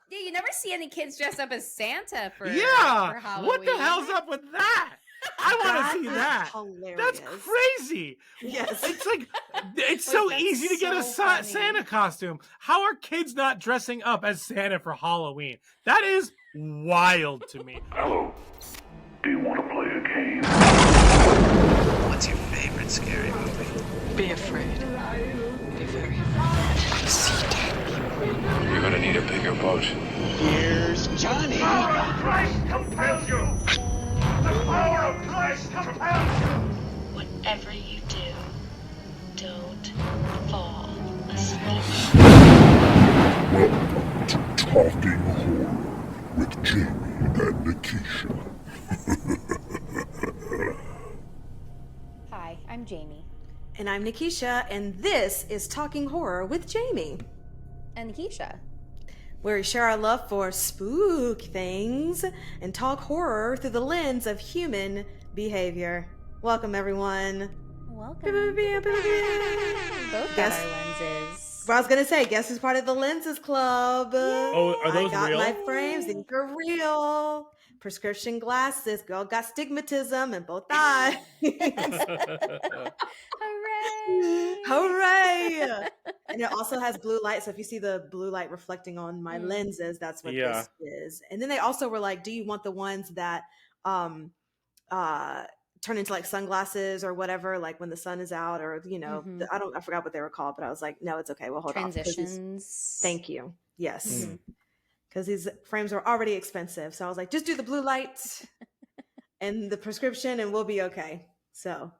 Yeah, you never see any kids dress up as Santa for Halloween. What the hell's up with that? I want to see that. Hilarious. That's crazy. Yes. It's like, it's so easy to get a Santa costume. How are kids not dressing up as Santa for Halloween? That is wild to me. Hello. Do you want to play a game? What's your favorite scary movie? Be afraid. Be very afraid. See dead people. You're gonna need a bigger boat. Here's Johnny. The power of Christ compels you! The power of Christ compels you! Whatever you do, don't fall asleep. Welcome to Talking Horror with Jamie and Nikisha. Hi, I'm Jamie. And I'm Nikisha, and this is Talking Horror with Jamie. And Nikisha. Where we share our love for spook things and talk horror through the lens of human behavior. Welcome, everyone. Welcome. Both got our lenses. I was going to say, guess who's part of the Lenses Club? Yay. Oh, are those real? I got my frames. These are real. Prescription glasses. Girl got stigmatism in both eyes. Hooray! Hooray! And it also has blue light. So if you see the blue light reflecting on my lenses, that's what this is. And then they also were like, do you want the ones that turn into like sunglasses or whatever, like when the sun is out, or I forgot what they were called, but I was like, no, it's okay. We'll hold Transitions. Thank you. Yes. Because these frames are already expensive. So I was like, just do the blue light and the prescription and we'll be okay. So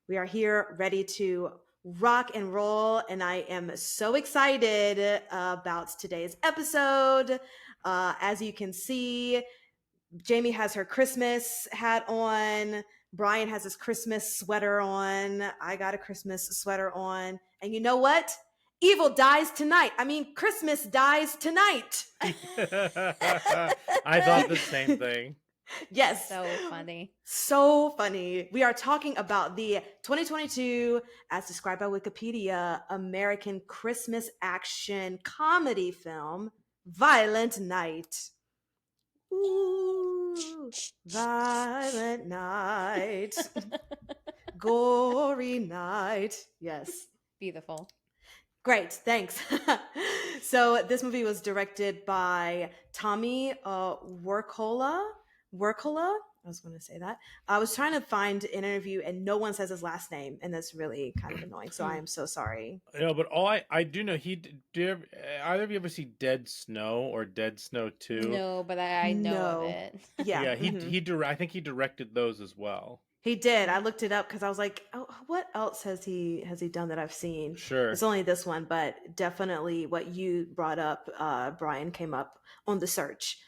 we are here ready to rock and roll. And I am so excited about today's episode. As you can see, Jamie has her Christmas hat on. Brian has his Christmas sweater on. I got a Christmas sweater on. And you know what? Evil dies tonight. I mean, Christmas dies tonight. I thought the same thing. Yes. So funny. So funny. We are talking about the 2022, as described by Wikipedia, American Christmas action comedy film, Violent Night. Ooh, violent night. Gory night. Yes. Beautiful. Great, thanks. So this movie was directed by Tommy Wirkola. I was going to say that. I was trying to find an interview and no one says his last name, and that's really kind of annoying. So I am so sorry. No, but all I do know, either of you ever see Dead Snow or Dead Snow 2? No, but I know of it. Yeah, yeah. I think he directed those as well. He did. I looked it up because I was like, oh, what else has he done that I've seen? Sure. It's only this one, but definitely what you brought up, Brian, came up on the search.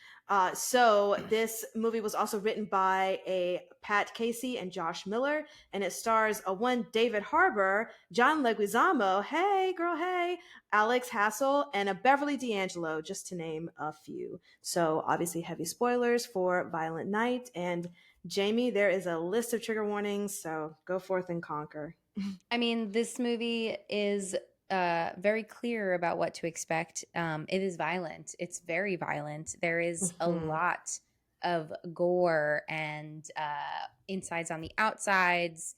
So this movie was also written by a Pat Casey and Josh Miller, and it stars one David Harbour, John Leguizamo, hey girl, hey, Alex Hassel, and a Beverly D'Angelo, just to name a few. So obviously heavy spoilers for Violent Night. And Jamie, there is a list of trigger warnings, so go forth and conquer. I mean, this movie is very clear about what to expect. It is violent. It's very violent. There is a lot of gore and insides on the outsides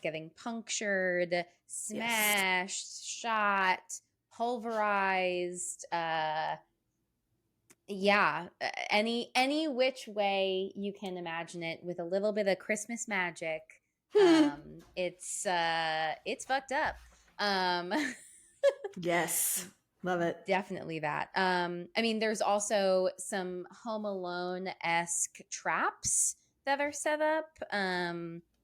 getting punctured, smashed, shot, pulverized. Any which way you can imagine it, with a little bit of Christmas magic. It's fucked up. Yes, love it. Definitely that. I mean, there's also some Home Alone-esque traps that are set up,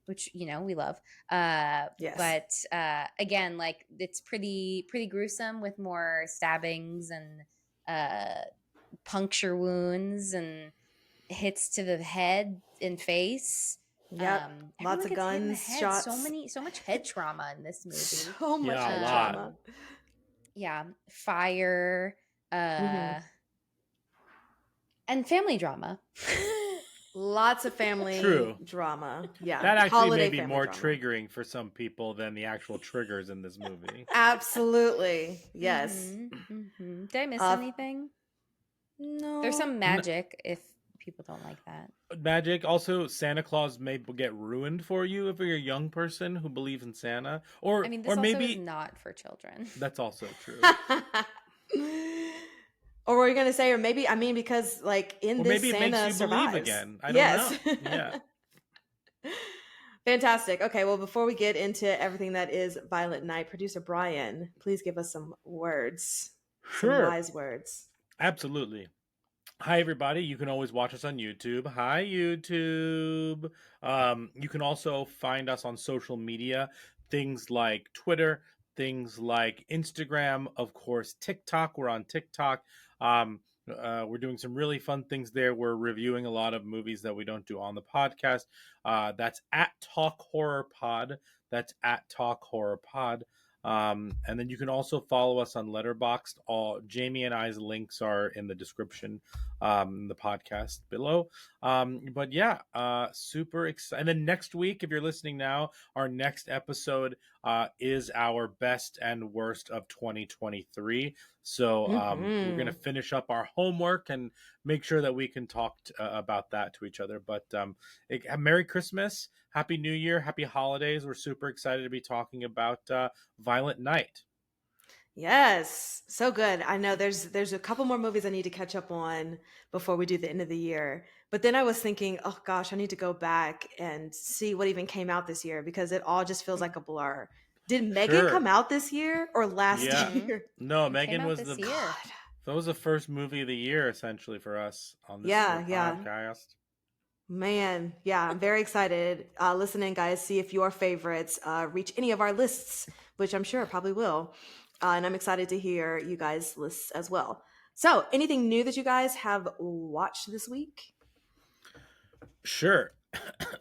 which we love. Yes. But again, like, it's pretty gruesome, with more stabbings and puncture wounds and hits to the head and face. Yep. Lots of guns, shots. So much head trauma in this movie. So much head trauma. Yeah, fire, and family drama. Lots of family drama. Yeah, that actually may be more triggering for some people than the actual triggers in this movie. Absolutely, yes. Did I miss anything? No. There's some magic if people don't like that. Magic. Also, Santa Claus may get ruined for you if you're a young person who believes in Santa, or I mean, this or also maybe is not for children. that's also true. Or were you gonna say, or maybe because like in Or this maybe it Santa makes you survives. believe again. I don't Yes. know. Yeah. Fantastic. Okay, well, before we get into everything that is Violent Night, producer Brian, please give us some words, some Sure. wise words. Absolutely. Hi, everybody. You can always watch us on YouTube. Hi, YouTube. You can also find us on social media, things like Twitter, things like Instagram, of course, TikTok. We're on TikTok. We're doing some really fun things there. We're reviewing a lot of movies that we don't do on the podcast. That's at Talk Horror Pod. That's at Talk Horror Pod. And then you can also follow us on Letterboxd. All Jamie and I's links are in the description, the podcast below. But yeah, super excited. And then next week, if you're listening now, our next episode is our best and worst of 2023. So we're gonna finish up our homework and make sure that we can talk about that to each other. But Merry Christmas. Happy New Year, happy holidays. We're super excited to be talking about Violent Night. Yes, so good. I know there's a couple more movies I need to catch up on before we do the end of the year. But then I was thinking, oh gosh, I need to go back and see what even came out this year because it all just feels like a blur. Did Megan come out this year or last year? No, It Megan came out was this the year. that was the first movie of the year essentially for us on this Yeah. podcast. Man, yeah, I'm very excited. Listen in, guys. See if your favorites reach any of our lists, which I'm sure probably will. And I'm excited to hear you guys' lists as well. So, anything new that you guys have watched this week? Sure.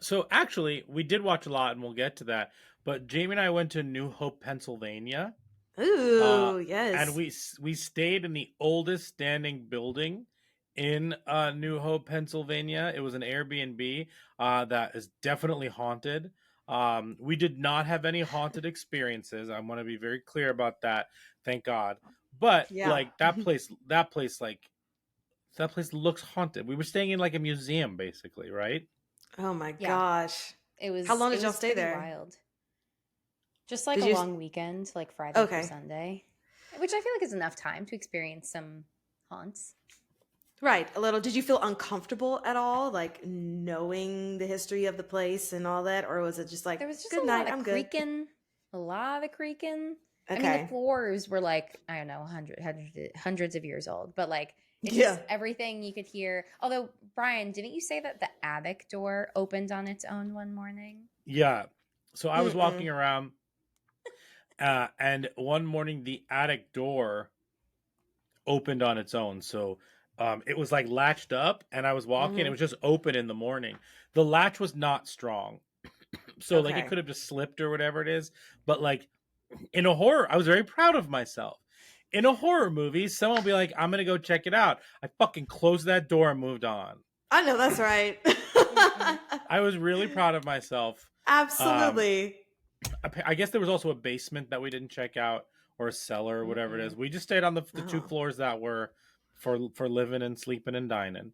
So actually, we did watch a lot, and we'll get to that. But Jamie and I went to New Hope, Pennsylvania. Ooh, yes. And we stayed in the oldest standing building in New Hope, Pennsylvania. It was an Airbnb that is definitely haunted. We did not have any haunted experiences. I want to be very clear about that. Thank God. But like that place looks haunted. We were staying in like a museum, basically, right? Oh my gosh! It was. How long did it y'all was stay pretty there? Wild. Just like Did a you- long weekend, like Friday Okay. through Sunday, which I feel like is enough time to experience some haunts. Right, a little. Did you feel uncomfortable at all, like knowing the history of the place and all that, or was it just like There was just good a night? lot of I'm good. creaking, a lot of creaking. I mean, Okay. the floors were like, I don't know, hundreds of years old, but like, it's Yeah. just everything you could hear. Although, Brian, didn't you say that the attic door opened on its own one morning? Yeah. So I was walking around, and one morning the attic door opened on its own. So it was like latched up, and I was walking. It was just open in the morning. The latch was not strong, so like it Okay. could have just slipped or whatever it is. But like in a horror, I was very proud of myself. In a horror movie, someone will be like, "I'm gonna go check it out." I fucking closed that door and moved on. I know that's right. I was really proud of myself. Absolutely. I guess there was also a basement that we didn't check out, or a cellar, or whatever it is. We just stayed on the two floors that were for living and sleeping and dining.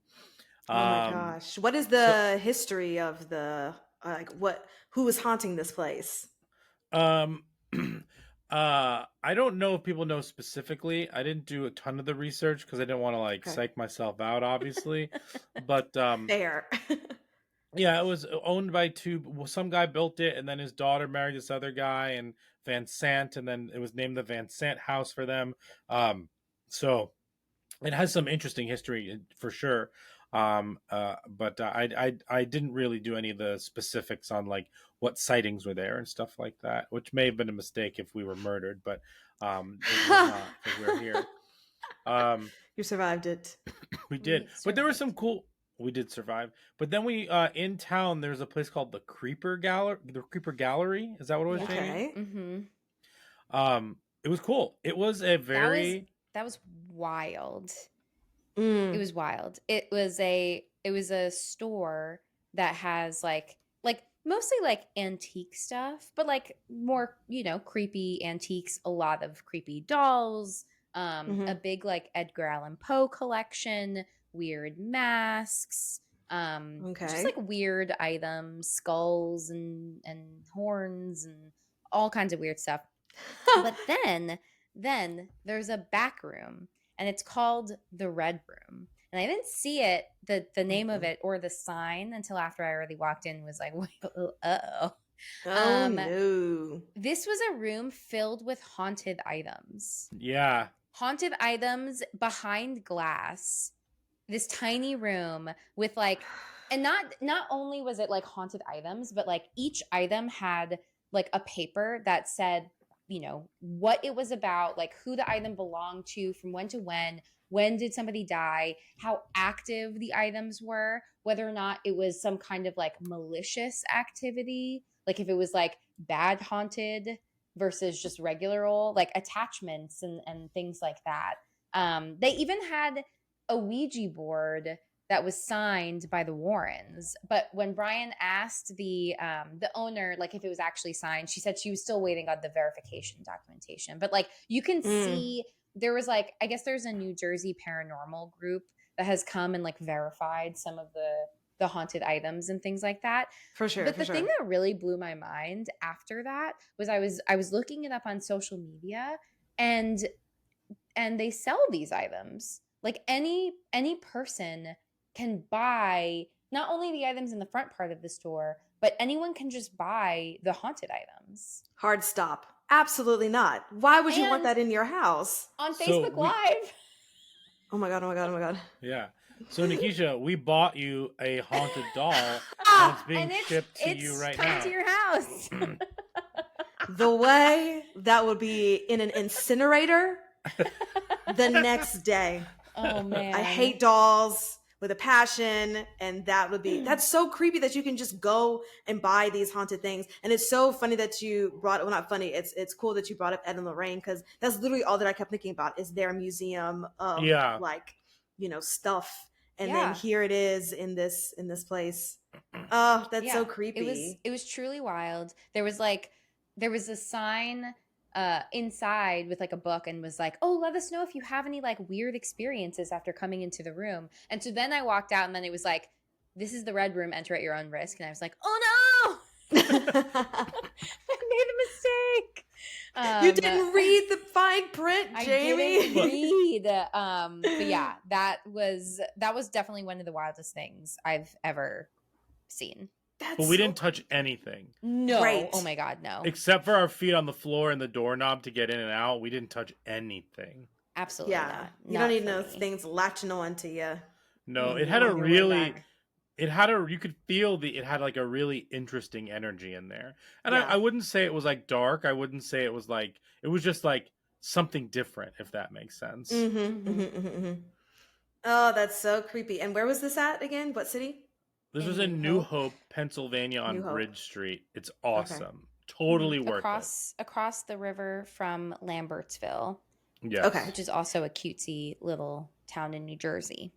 Oh my gosh! What is the history of the who is haunting this place? I don't know if people know specifically. I didn't do a ton of the research because I didn't want to like psych myself out, obviously. But Fair. yeah, it was owned by some guy built it, and then his daughter married this other guy, and Van Sant, and then it was named the Van Sant House for them. So it has some interesting history for sure. But I didn't really do any of the specifics on like what sightings were there and stuff like that, which may have been a mistake if we were murdered, but it was not because we're here. You survived it. We did, but there was some cool. We did survive, but then we in town. There's a place called the Creeper Gallery. The Creeper Gallery, is that what it was? Okay. Mm-hmm. It was cool. It was a very that was wild. Mm. It was wild. It was a store that has like mostly like antique stuff, but like more, creepy antiques, a lot of creepy dolls, a big like Edgar Allan Poe collection, weird masks, just like weird items, skulls and horns and all kinds of weird stuff. But then there's a back room, and it's called the Red Room. And I didn't see it, the name of it or the sign, until after I already walked in and was like, uh-oh. No. This was a room filled with haunted items. Yeah. Haunted items behind glass. This tiny room with like, and not only was it like haunted items, but like each item had like a paper that said, you know, what it was about, like who the item belonged to, from when to when did somebody die, how active the items were, whether or not it was some kind of like malicious activity, like if it was like bad haunted versus just regular old, like attachments and things like that. They even had a Ouija board that was signed by the Warrens. But when Brian asked the owner, like if it was actually signed, she said she was still waiting on the verification documentation. But like you can see there was like, I guess there's a New Jersey paranormal group that has come and like verified some of the haunted items and things like that. For sure. But the thing that really blew my mind after that was I was looking it up on social media, and they sell these items. Like any person can buy not only the items in the front part of the store, but anyone can just buy the haunted items. Hard stop. Absolutely not. Why would you want that in your house? On Facebook Live. Oh my God, oh my God, oh my God. Yeah. So Nikisha, we bought you a haunted doll, and it's being shipped to you right now. It's coming to your house. The way that would be in an incinerator the next day. Oh man. I hate dolls with a passion, and that's so creepy that you can just go and buy these haunted things. And it's so funny that you brought, well, not funny, it's cool that you brought up Ed and Lorraine, because that's literally all that I kept thinking about is their museum of like, you know, stuff. And then here it is in this place. Oh, that's so creepy. It was truly wild. There was a sign inside with like a book, and was like, oh, let us know if you have any like weird experiences after coming into the room. And so then I walked out, and then it was like, this is the Red Room, enter at your own risk. And I was like, oh no, I made a mistake. You didn't read the fine print, Jamie. I didn't read. But yeah, that was definitely one of the wildest things I've ever seen. But we didn't touch anything. No. Right. Oh my God, no. Except for our feet on the floor and the doorknob to get in and out. We didn't touch anything. Absolutely not. You don't need those things latching on to you. No, it had you could feel it had like a really interesting energy in there. And I wouldn't say it was like dark. I wouldn't say it was like, it was just like something different, if that makes sense. Oh, that's so creepy. And where was this at again? What city? This was in New Hope, Pennsylvania on Bridge Street. It's awesome. Okay. Totally worth it. Across the river from Lambertsville. Yes. Okay. Which is also a cutesy little town in New Jersey.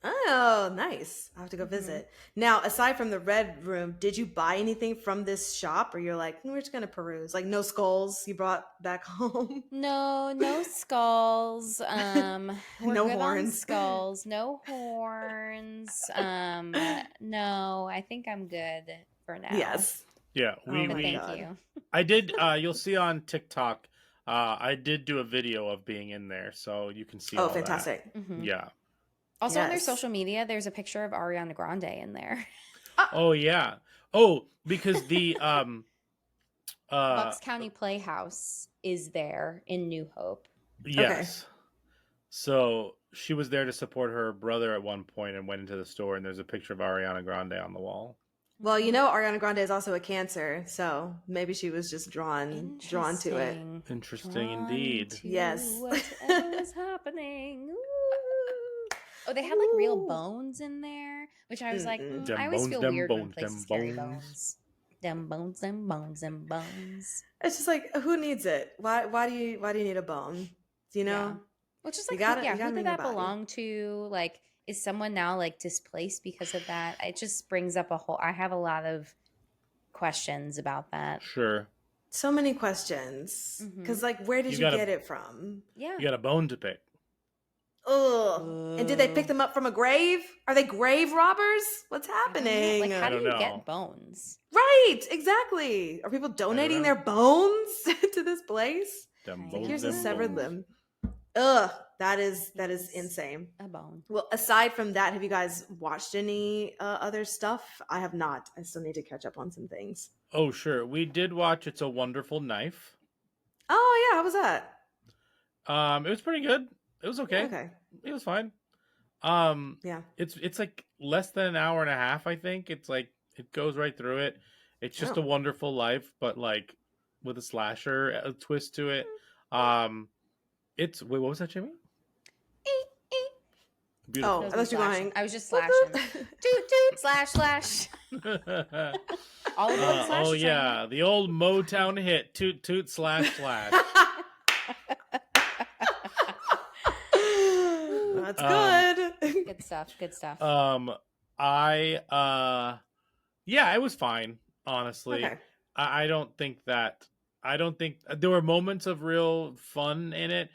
Oh, nice. I'll have to go visit. Now, aside from the Red Room, did you buy anything from this shop, or you're like, we're just going to peruse? Like no skulls you brought back home? No skulls. We're no good horns. On skulls. No horns. No, I think I'm good for now. Yes. Yeah. Thank you. I did, you'll see on TikTok, I did do a video of being in there, so you can see all fantastic. That. Mm-hmm. Yeah. Also on their social media, there's a picture of Ariana Grande in there. Oh yeah. Oh, because the Bucks County Playhouse is there in New Hope. Yes. Okay. So she was there to support her brother at one point and went into the store, and there's a picture of Ariana Grande on the wall. Well, you know, Ariana Grande is also a Cancer, so maybe she was just drawn to it. Interesting indeed. Yes. What's happening? Ooh. Oh, they had like real bones in there, which I was like, I always feel weird when places carry bones. Them bones. It's just like, who needs it? Why do you need a bone? You know? Yeah. Which is like, who did that belong to? Like, is someone now like displaced because of that? It just brings up I have a lot of questions about that. Sure. So many questions. Because, like, where did You you gotta- get it from? Yeah. You got a bone to pick. Ugh. And did they pick them up from a grave? Are they grave robbers? What's happening? Like, how do don't you know. get bones? Right, exactly. Are people donating know. their bones to this place? Them Like, bones, Here's a them severed bones. limb. Ugh, that is Yes. insane. A bone. Well, aside from that, have you guys watched any other stuff? I have not. I still need to catch up on some things. Oh, sure. We did watch It's a Wonderful Knife. Oh yeah, how was that? It was pretty good. It was okay. Okay. It was fine. Yeah. It's like less than an hour and a half, I think. It's like it goes right through it. It's just Oh. a Wonderful Life, but like with a slasher twist to it. It's what was that, Jimmy? Beautiful. Oh, I thought you were going. I was just slashing. Toot toot slash slash. All of the slash. Oh yeah, the old Motown hit, toot toot slash slash. That's good. Good stuff. Good stuff. Yeah, it was fine, honestly. Okay. I don't think there were moments of real fun in it.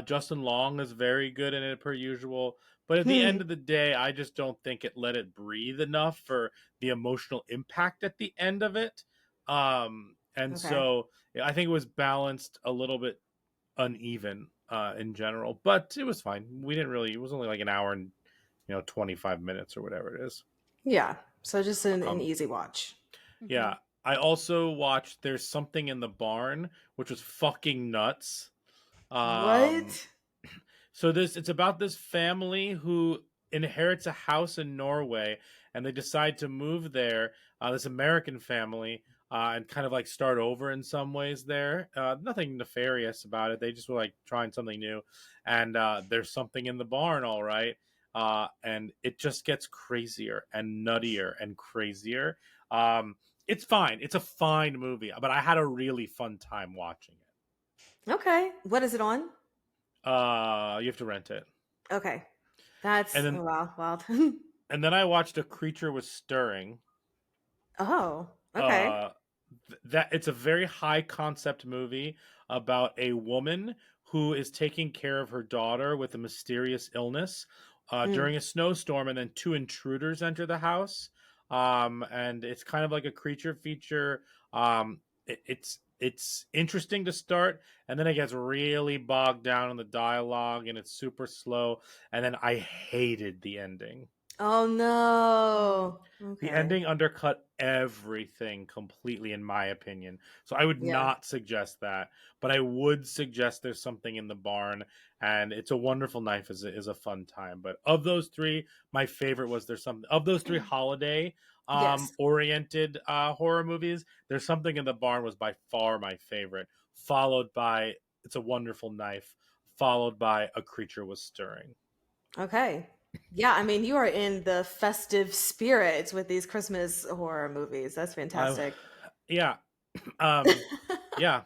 Justin Long is very good in it per usual, but at the end of the day, I just don't think it let it breathe enough for the emotional impact at the end of it. So I think it was balanced a little bit uneven in general, but it was fine. It was only like an hour and 25 minutes or whatever it is. Yeah. So just an easy watch. Yeah. I also watched There's Something in the Barn, which was fucking nuts. What? So it's about this family who inherits a house in Norway, and they decide to move there. This American family, and kind of like start over in some ways there. Nothing nefarious about it. They just were like trying something new, and there's something in the barn, all right. And it just gets crazier and nuttier and crazier. It's fine. It's a fine movie, but I had a really fun time watching it. Okay. What is it on? You have to rent it. Okay. That's wild. And then I watched A Creature Was Stirring. Oh, okay. That it's a very high concept movie about a woman who is taking care of her daughter with a mysterious illness during a snowstorm, and then two intruders enter the house. And it's kind of like a creature feature. It's interesting to start, and then it gets really bogged down in the dialogue, and it's super slow. And then I hated the ending. Oh no. Okay. The ending undercut everything completely, in my opinion. So I would not suggest that, but I would suggest There's Something in the Barn, and It's a Wonderful Knife is a fun time. But of those three, my favorite was There's Something. Of those three holiday oriented horror movies, There's Something in the Barn was by far my favorite, followed by It's a Wonderful Knife, followed by A Creature Was Stirring. Okay. Yeah, I mean, you are in the festive spirit with these Christmas horror movies. That's fantastic. Yeah. Yeah.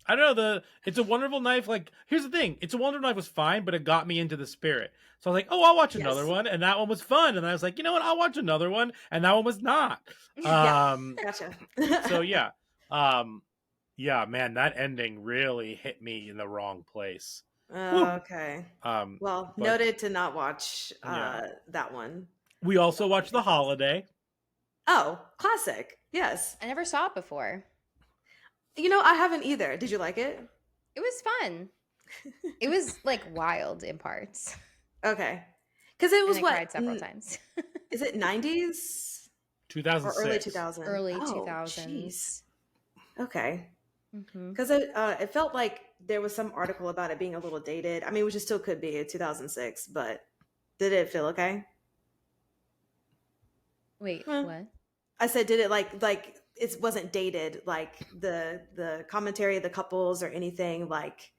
I don't know, It's a Wonderful Knife, like, here's the thing. It's a Wonderful Knife was fine, but it got me into the spirit. So I was like, oh, I'll watch another one, and that one was fun. And I was like, you know what, I'll watch another one, and that one was not. Gotcha. So yeah. Yeah, man, that ending really hit me in the wrong place. Okay. Well, but noted to not watch that one. we also watched The Holiday. Oh, classic. Yes. I never saw it before. I haven't either. Did you like it? It was fun. It was like wild in parts. Okay. Because it was And I cried several times. Is it 90s? 2006. Or early 2000s? Early Oh, 2000s. jeez. Okay. Mm-hmm. Because it felt like there was some article about it being a little dated. I mean, which it still could be 2006, but did it feel okay? Wait, what? I said, did it like it wasn't dated, like the commentary of the couples or anything, like,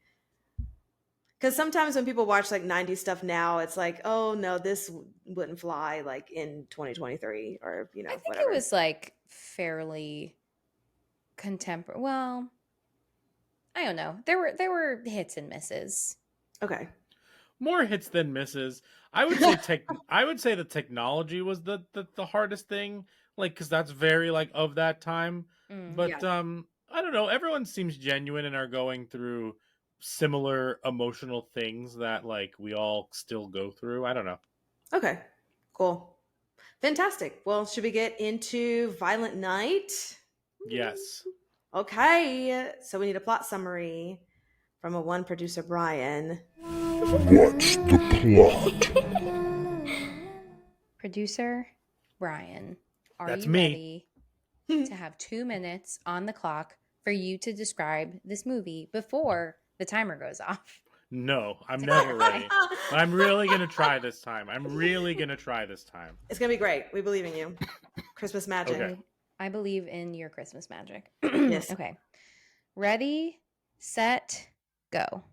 because sometimes when people watch like 90s stuff now, it's like, oh no, this wouldn't fly like in 2023 or I think whatever. it was like fairly contemporary. Well, I don't know. There were hits and misses. Okay. More hits than misses. I would say I would say the technology was the hardest thing, like, because that's very like of that time. But I don't know. Everyone seems genuine and are going through similar emotional things that like we all still go through. I don't know. Okay, cool. Fantastic. Well, should we get into Violent Night? Yes. Okay, so we need a plot summary from a one producer, Brian. What's the plot? Producer Brian, are That's you me. ready to have 2 minutes on the clock for you to describe this movie before the timer goes off? No, I'm To never clarify. ready. But I'm really going to try this time. I'm really going to try this time. It's gonna be great. We believe in you. Christmas magic. Okay. I believe in your Christmas magic. Yes. Okay. Ready, set, go.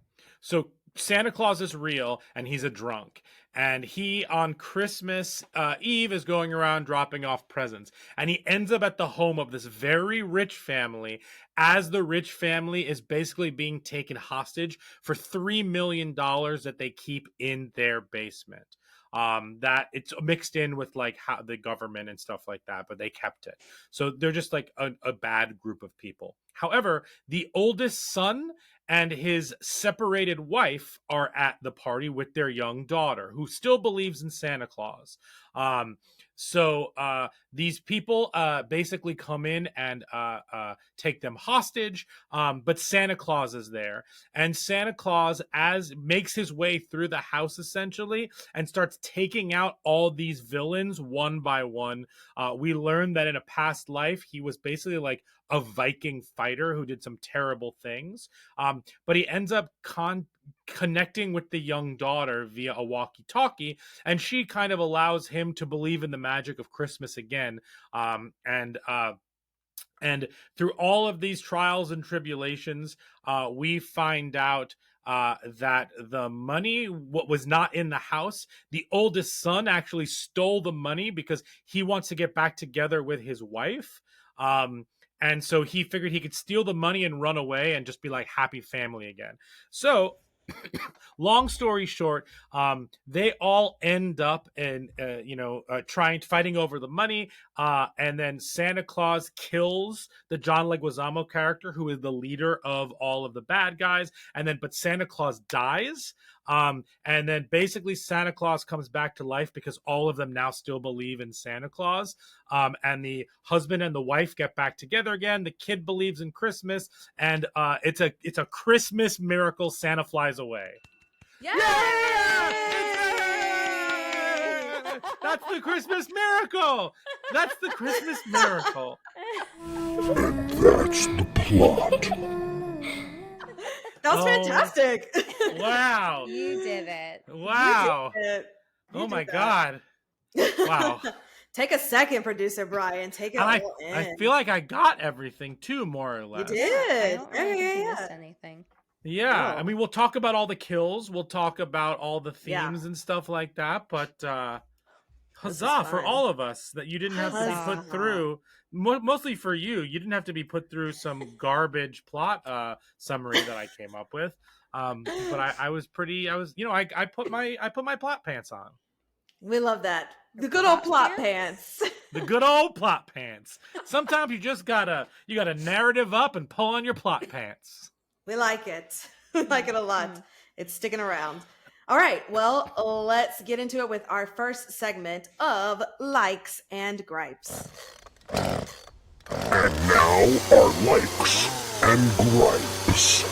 So Santa Claus is real and he's a drunk. And he on Christmas Eve is going around dropping off presents. And he ends up at the home of this very rich family as the rich family is basically being taken hostage for $3 million that they keep in their basement. That it's mixed in with like how the government and stuff like that, but they kept it. So they're just like a bad group of people. However, the oldest son and his separated wife are at the party with their young daughter who still believes in Santa Claus. So these people basically come in and take them hostage, but Santa Claus is there, and Santa Claus as makes his way through the house essentially and starts taking out all these villains one by one. We learn that in a past life he was basically like a Viking fighter who did some terrible things. But he ends up connecting with the young daughter via a walkie-talkie, and she kind of allows him to believe in the magic of Christmas again. And through all of these trials and tribulations, we find out that the money, what was not in the house, the oldest son actually stole the money because he wants to get back together with his wife. And so he figured he could steal the money and run away and just be like happy family again. So long story short, they all end up in fighting over the money, and then Santa Claus kills the John Leguizamo character who is the leader of all of the bad guys, but Santa Claus dies. And then basically Santa Claus comes back to life because all of them now still believe in Santa Claus. And the husband and the wife get back together again. The kid believes in Christmas, and it's a Christmas miracle. Santa flies away. Yay! That's the Christmas miracle. That's the Christmas miracle. And that's the plot. That was fantastic. Wow. You did it. Wow. You did it. You Oh my did God. Wow. Take a second, producer Brian. Take it And all in. I feel like I got everything too, more or You less. I did. don't really think you Yeah. missed anything. Yeah. Oh. I mean, we'll talk about all the kills. We'll talk about all the Yeah. themes and stuff like that. But This is huzzah for fun. all of us that you didn't have to be Huzzah. put through. Mostly for you. You didn't have to be put through some garbage plot summary that I came up with. But I put my plot pants on. We love that. The good old plot pants. The good old plot pants. Sometimes you just gotta narrative up and pull on your plot pants. We like it. We like it a lot. It's sticking around. All right. Well, let's get into it with our first segment of likes and gripes. And now our likes and gripes.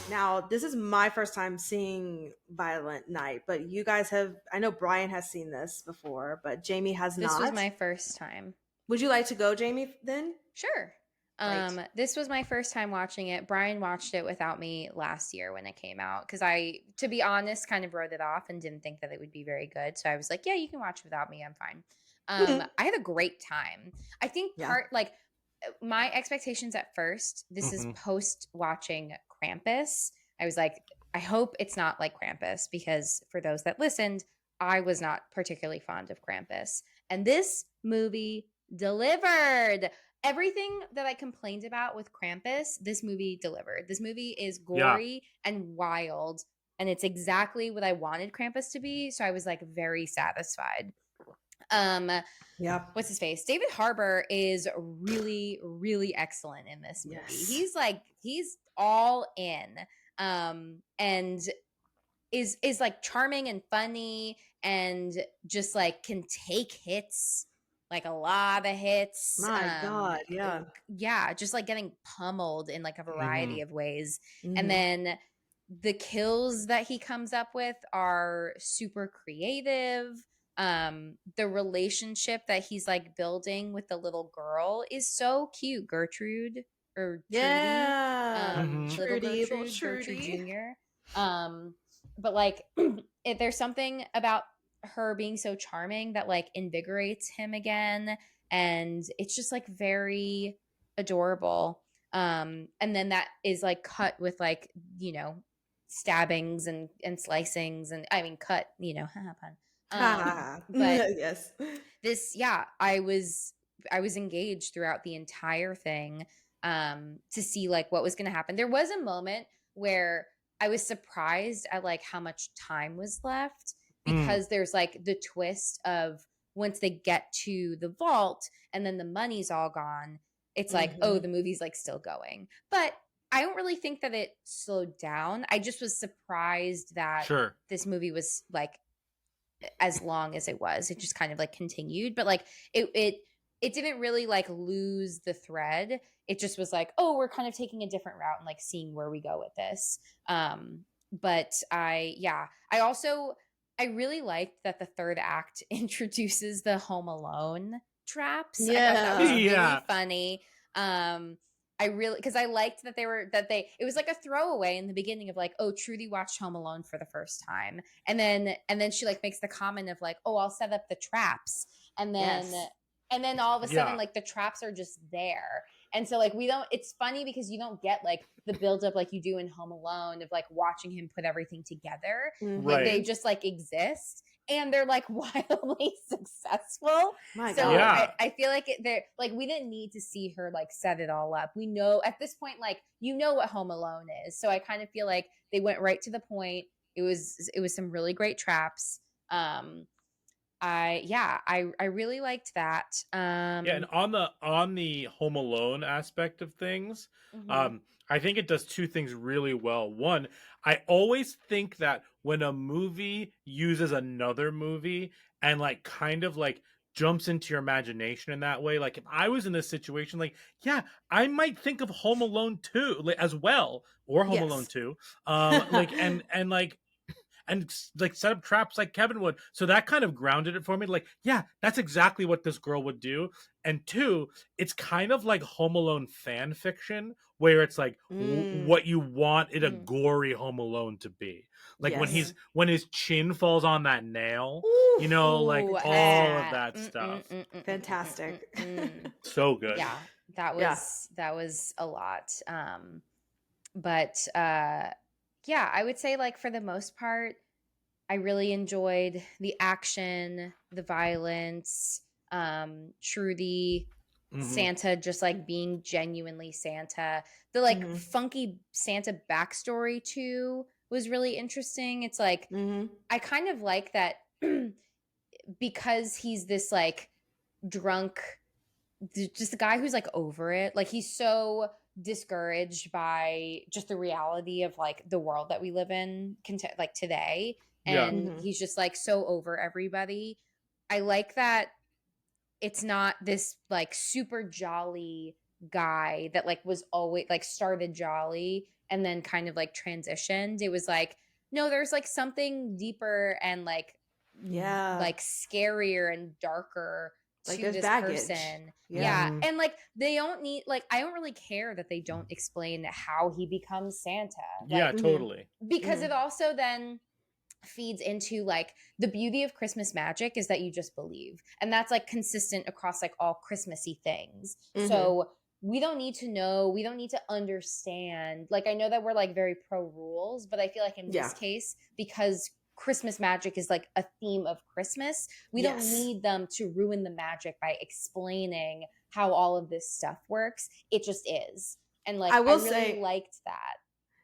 Now, this is my first time seeing Violent Night, but you guys have, I know Brian has seen this before, but Jamie has This not. was my first time. Would you like to go, Jamie, then? Sure. Right. This was my first time watching it. Brian watched it without me last year when it came out because I, to be honest, kind of wrote it off and didn't think that it would be very good. So I was like, yeah, you can watch without me. I'm fine. I had a great time. I think my expectations at first, this is post watching Krampus. I was like, I hope it's not like Krampus because for those that listened, I was not particularly fond of Krampus. And this movie delivered. Everything that I complained about with Krampus, this movie delivered. This movie is gory and wild, and it's exactly what I wanted Krampus to be. So I was like very satisfied. Yeah. What's his face? David Harbour is really, really excellent in this movie. Yes. He's all in. And is like charming and funny and just like can take hits, like a lot of hits. My God, yeah. Yeah, just like getting pummeled in like a variety of ways. And Mhm. then the kills that he comes up with are super creative. The relationship that he's like building with the little girl is so cute. Gertrude or Trudy. Yeah. Little Trudy, Gertrude Jr. But like there's something about her being so charming that like invigorates him again, and it's just like very adorable. And then that is like cut with like, you know, stabbings and slicings, and I mean cut, you know, pun. But Yes. this, yeah, I was engaged throughout the entire thing, to see like what was going to happen. There was a moment where I was surprised at like how much time was left, because there's like the twist of once they get to the vault and then the money's all gone, it's like, oh, the movie's like still going. But I don't really think that it slowed down. I just was surprised that this movie was like as long as it was. It just kind of like continued, but like it didn't really like lose the thread. It just was like, oh, we're kind of taking a different route and like seeing where we go with this. But I really liked that the third act introduces the Home Alone traps. I thought that was really funny. Because I liked that it was like a throwaway in the beginning of like, oh, Trudy watched Home Alone for the first time. And then she like makes the comment of like, oh, I'll set up the traps. And then all of a sudden, like the traps are just there. And so like it's funny because you don't get like the buildup like you do in Home Alone of like watching him put everything together. Right. They just like exist. And they're like wildly successful. My so God. I feel like they're like, we didn't need to see her like set it all up. We know at this point, like, you know what Home Alone is. So I kind of feel like they went right to the point. It was some really great traps. I really liked that. And on the Home Alone aspect of things, I think it does two things really well. One, I always think that when a movie uses another movie and like kind of like jumps into your imagination in that way, like if I was in this situation, like, yeah, I might think of Home Alone 2 like, as well, or Home Alone 2, like and like set up traps like Kevin would. So that kind of grounded it for me. Like, yeah, that's exactly what this girl would do. And two, it's kind of like Home Alone fan fiction, where it's like what you want a gory Home Alone to be. Like when his chin falls on that nail, you know, like all of that stuff. Fantastic. So good. Yeah, that was a lot. But yeah, I would say like for the most part, I really enjoyed the action, the violence, Trudy, Santa just like being genuinely Santa. The like funky Santa backstory too was really interesting. It's like I kind of like that because he's this like drunk, just a guy who's like over it. Like he's so discouraged by just the reality of like the world that we live in like today, and he's just like so over everybody. I like that it's not this like super jolly guy that like was always like started jolly and then kind of like transitioned. It was like, no, there's like something deeper and like like scarier and darker like to this baggage. Person. Yeah. And like they don't need like I don't really care that they don't explain how he becomes Santa. Yeah, totally. Because it also then feeds into like the beauty of Christmas magic is that you just believe. And that's like consistent across like all Christmassy things. So we don't need to know, we don't need to understand. Like I know that we're like very pro rules, but I feel like in this case, because Christmas magic is like a theme of Christmas, we don't need them to ruin the magic by explaining how all of this stuff works. It just is. And like I really liked that.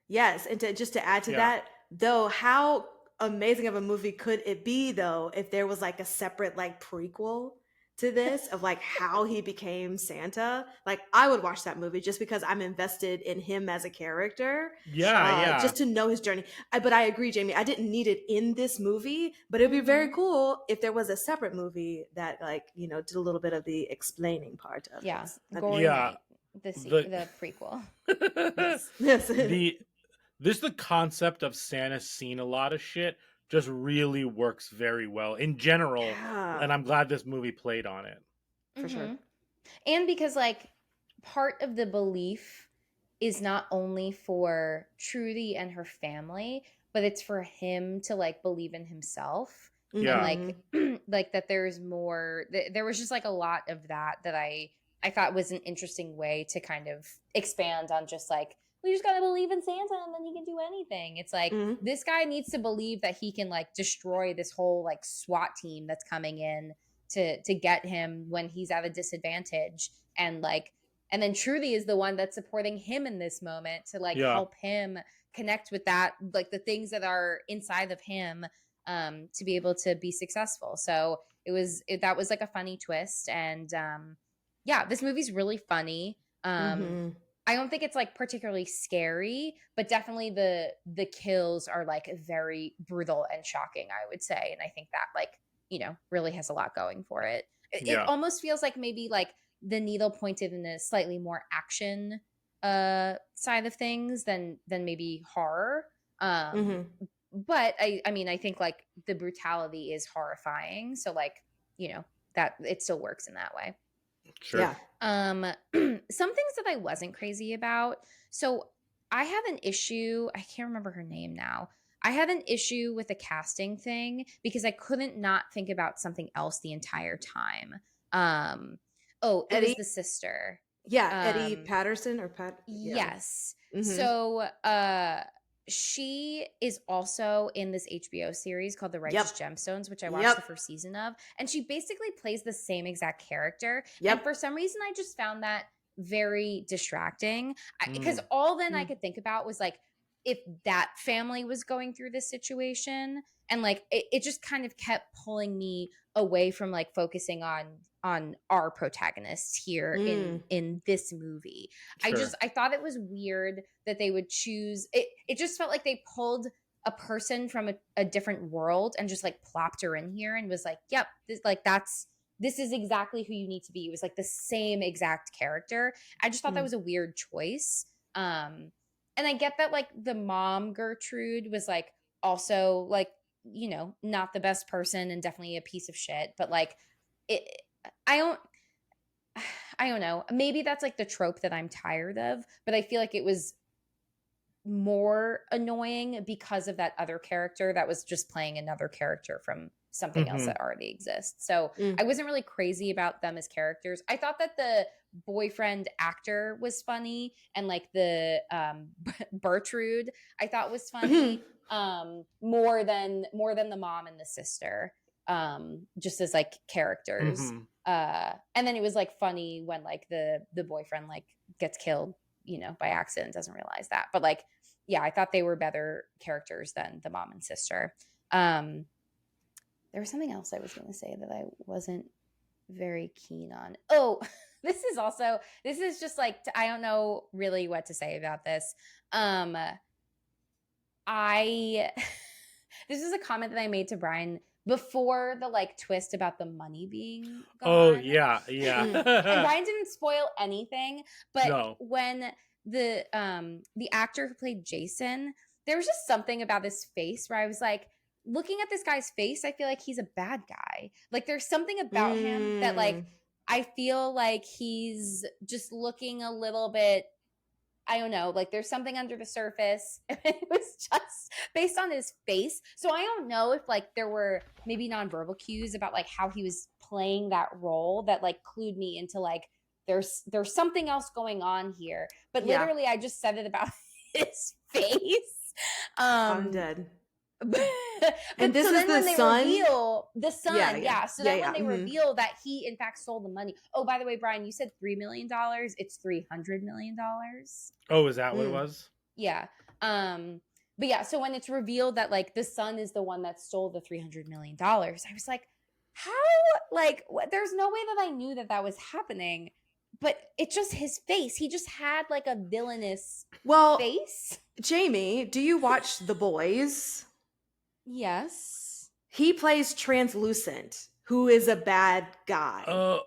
Yes, and to add to that, though, how amazing of a movie could it be though if there was like a separate like prequel to this of like how he became Santa? Like I would watch that movie just because I'm invested in him as a character. Yeah. Just to know his journey. But I agree, Jamie. I didn't need it in this movie, but it'd be very cool if there was a separate movie that, like, you know, did a little bit of the explaining part of Yeah, this. Gory Yeah. Night, the prequel. Yes. The concept of Santa seeing a lot of shit just really works very well in general, Yeah. and I'm glad this movie played on it. For sure. And because like part of the belief is not only for Trudy and her family, but it's for him to like believe in himself. Yeah. And like like that there's more there was just like a lot of that I thought was an interesting way to kind of expand on just like we just gotta believe in Santa and then he can do anything. It's like this guy needs to believe that he can like destroy this whole like SWAT team that's coming in to get him when he's at a disadvantage, and like and then Trudy is the one that's supporting him in this moment to like help him connect with that, like the things that are inside of him to be able to be successful. So that was like a funny twist. And yeah, this movie's really funny. I don't think it's like particularly scary, but definitely the kills are like very brutal and shocking, I would say. And I think that like, you know, really has a lot going for it. It almost feels like maybe like the needle pointed in a slightly more action side of things than maybe horror. But I mean, I think like the brutality is horrifying. So like, you know, that it still works in that way. Sure. Yeah. Some things that I wasn't crazy about. So I have an issue. I can't remember her name now. I had an issue with the casting thing because I couldn't not think about something else the entire time. It Eddie? was the sister. Yeah, Eddie Patterson or Pat. Yeah. Yes. So she is also in this HBO series called The Righteous Gemstones, which I watched the first season of. And she basically plays the same exact character. And for some reason, I just found that very distracting. Because all then I could think about was like, if that family was going through this situation, and like it just kind of kept pulling me away from like focusing on our protagonists here in this movie. Sure. I thought it was weird that they would choose it just felt like they pulled a person from a different world and just like plopped her in here and was like, yep, this is exactly who you need to be. It was like the same exact character. I just thought that was a weird choice. And I get that like the mom Gertrude was like also like, you know, not the best person and definitely a piece of shit, but like I don't know. Maybe that's like the trope that I'm tired of, but I feel like it was more annoying because of that other character that was just playing another character from something else that already exists. So I wasn't really crazy about them as characters. I thought that the boyfriend actor was funny, and like the Bertrude I thought was funny more than the mom and the sister, just as like characters. And then it was like funny when like the boyfriend like gets killed, you know, by accident, doesn't realize that. But like, yeah, I thought they were better characters than the mom and sister. There was something else I was going to say that I wasn't very keen on. Oh, this is just like, I don't know really what to say about this. This is a comment that I made to Brian before the like twist about the money being gone. Oh yeah. And Brian didn't spoil anything, but when the actor who played Jason, there was just something about his face where I was like, looking at this guy's face, I feel like he's a bad guy. Like there's something about him that like I feel like he's just looking a little bit, I don't know, like there's something under the surface. It was just based on his face. So I don't know if like there were maybe nonverbal cues about like how he was playing that role that like clued me into like there's something else going on here. But literally I just said it about his face. I'm dead. And this is the son? The son, yeah. So then when they reveal that he in fact stole the money. Oh, by the way, Brian, you said $3 million. It's $300 million. Oh, is that what it was? Yeah. but yeah, so when it's revealed that like the son is the one that stole the $300 million, I was like, how? Like, there's no way that I knew that was happening. But it's just his face. He just had like a villainous face. Jamie, do you watch The Boys? Yes. He plays Translucent, who is a bad guy.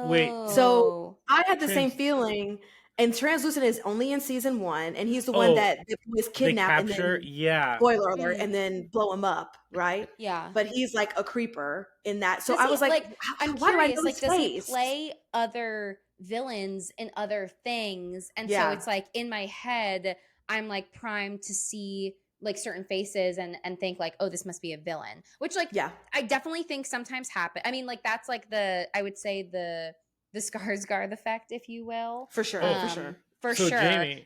Wait. So I had the same feeling. And Translucent is only in season 1, and he's the one that was kidnapped and then, spoiler alert, and then blow him up, right? Yeah. But he's like a creeper in that. So I was like, I'm curious, like, does he play other villains in other things? And so it's like in my head, I'm like primed to see like certain faces and think like, oh, this must be a villain, which like, I definitely think sometimes happen. I mean, like that's like I would say the Skarsgård effect, if you will. For sure. For so sure. Jamie,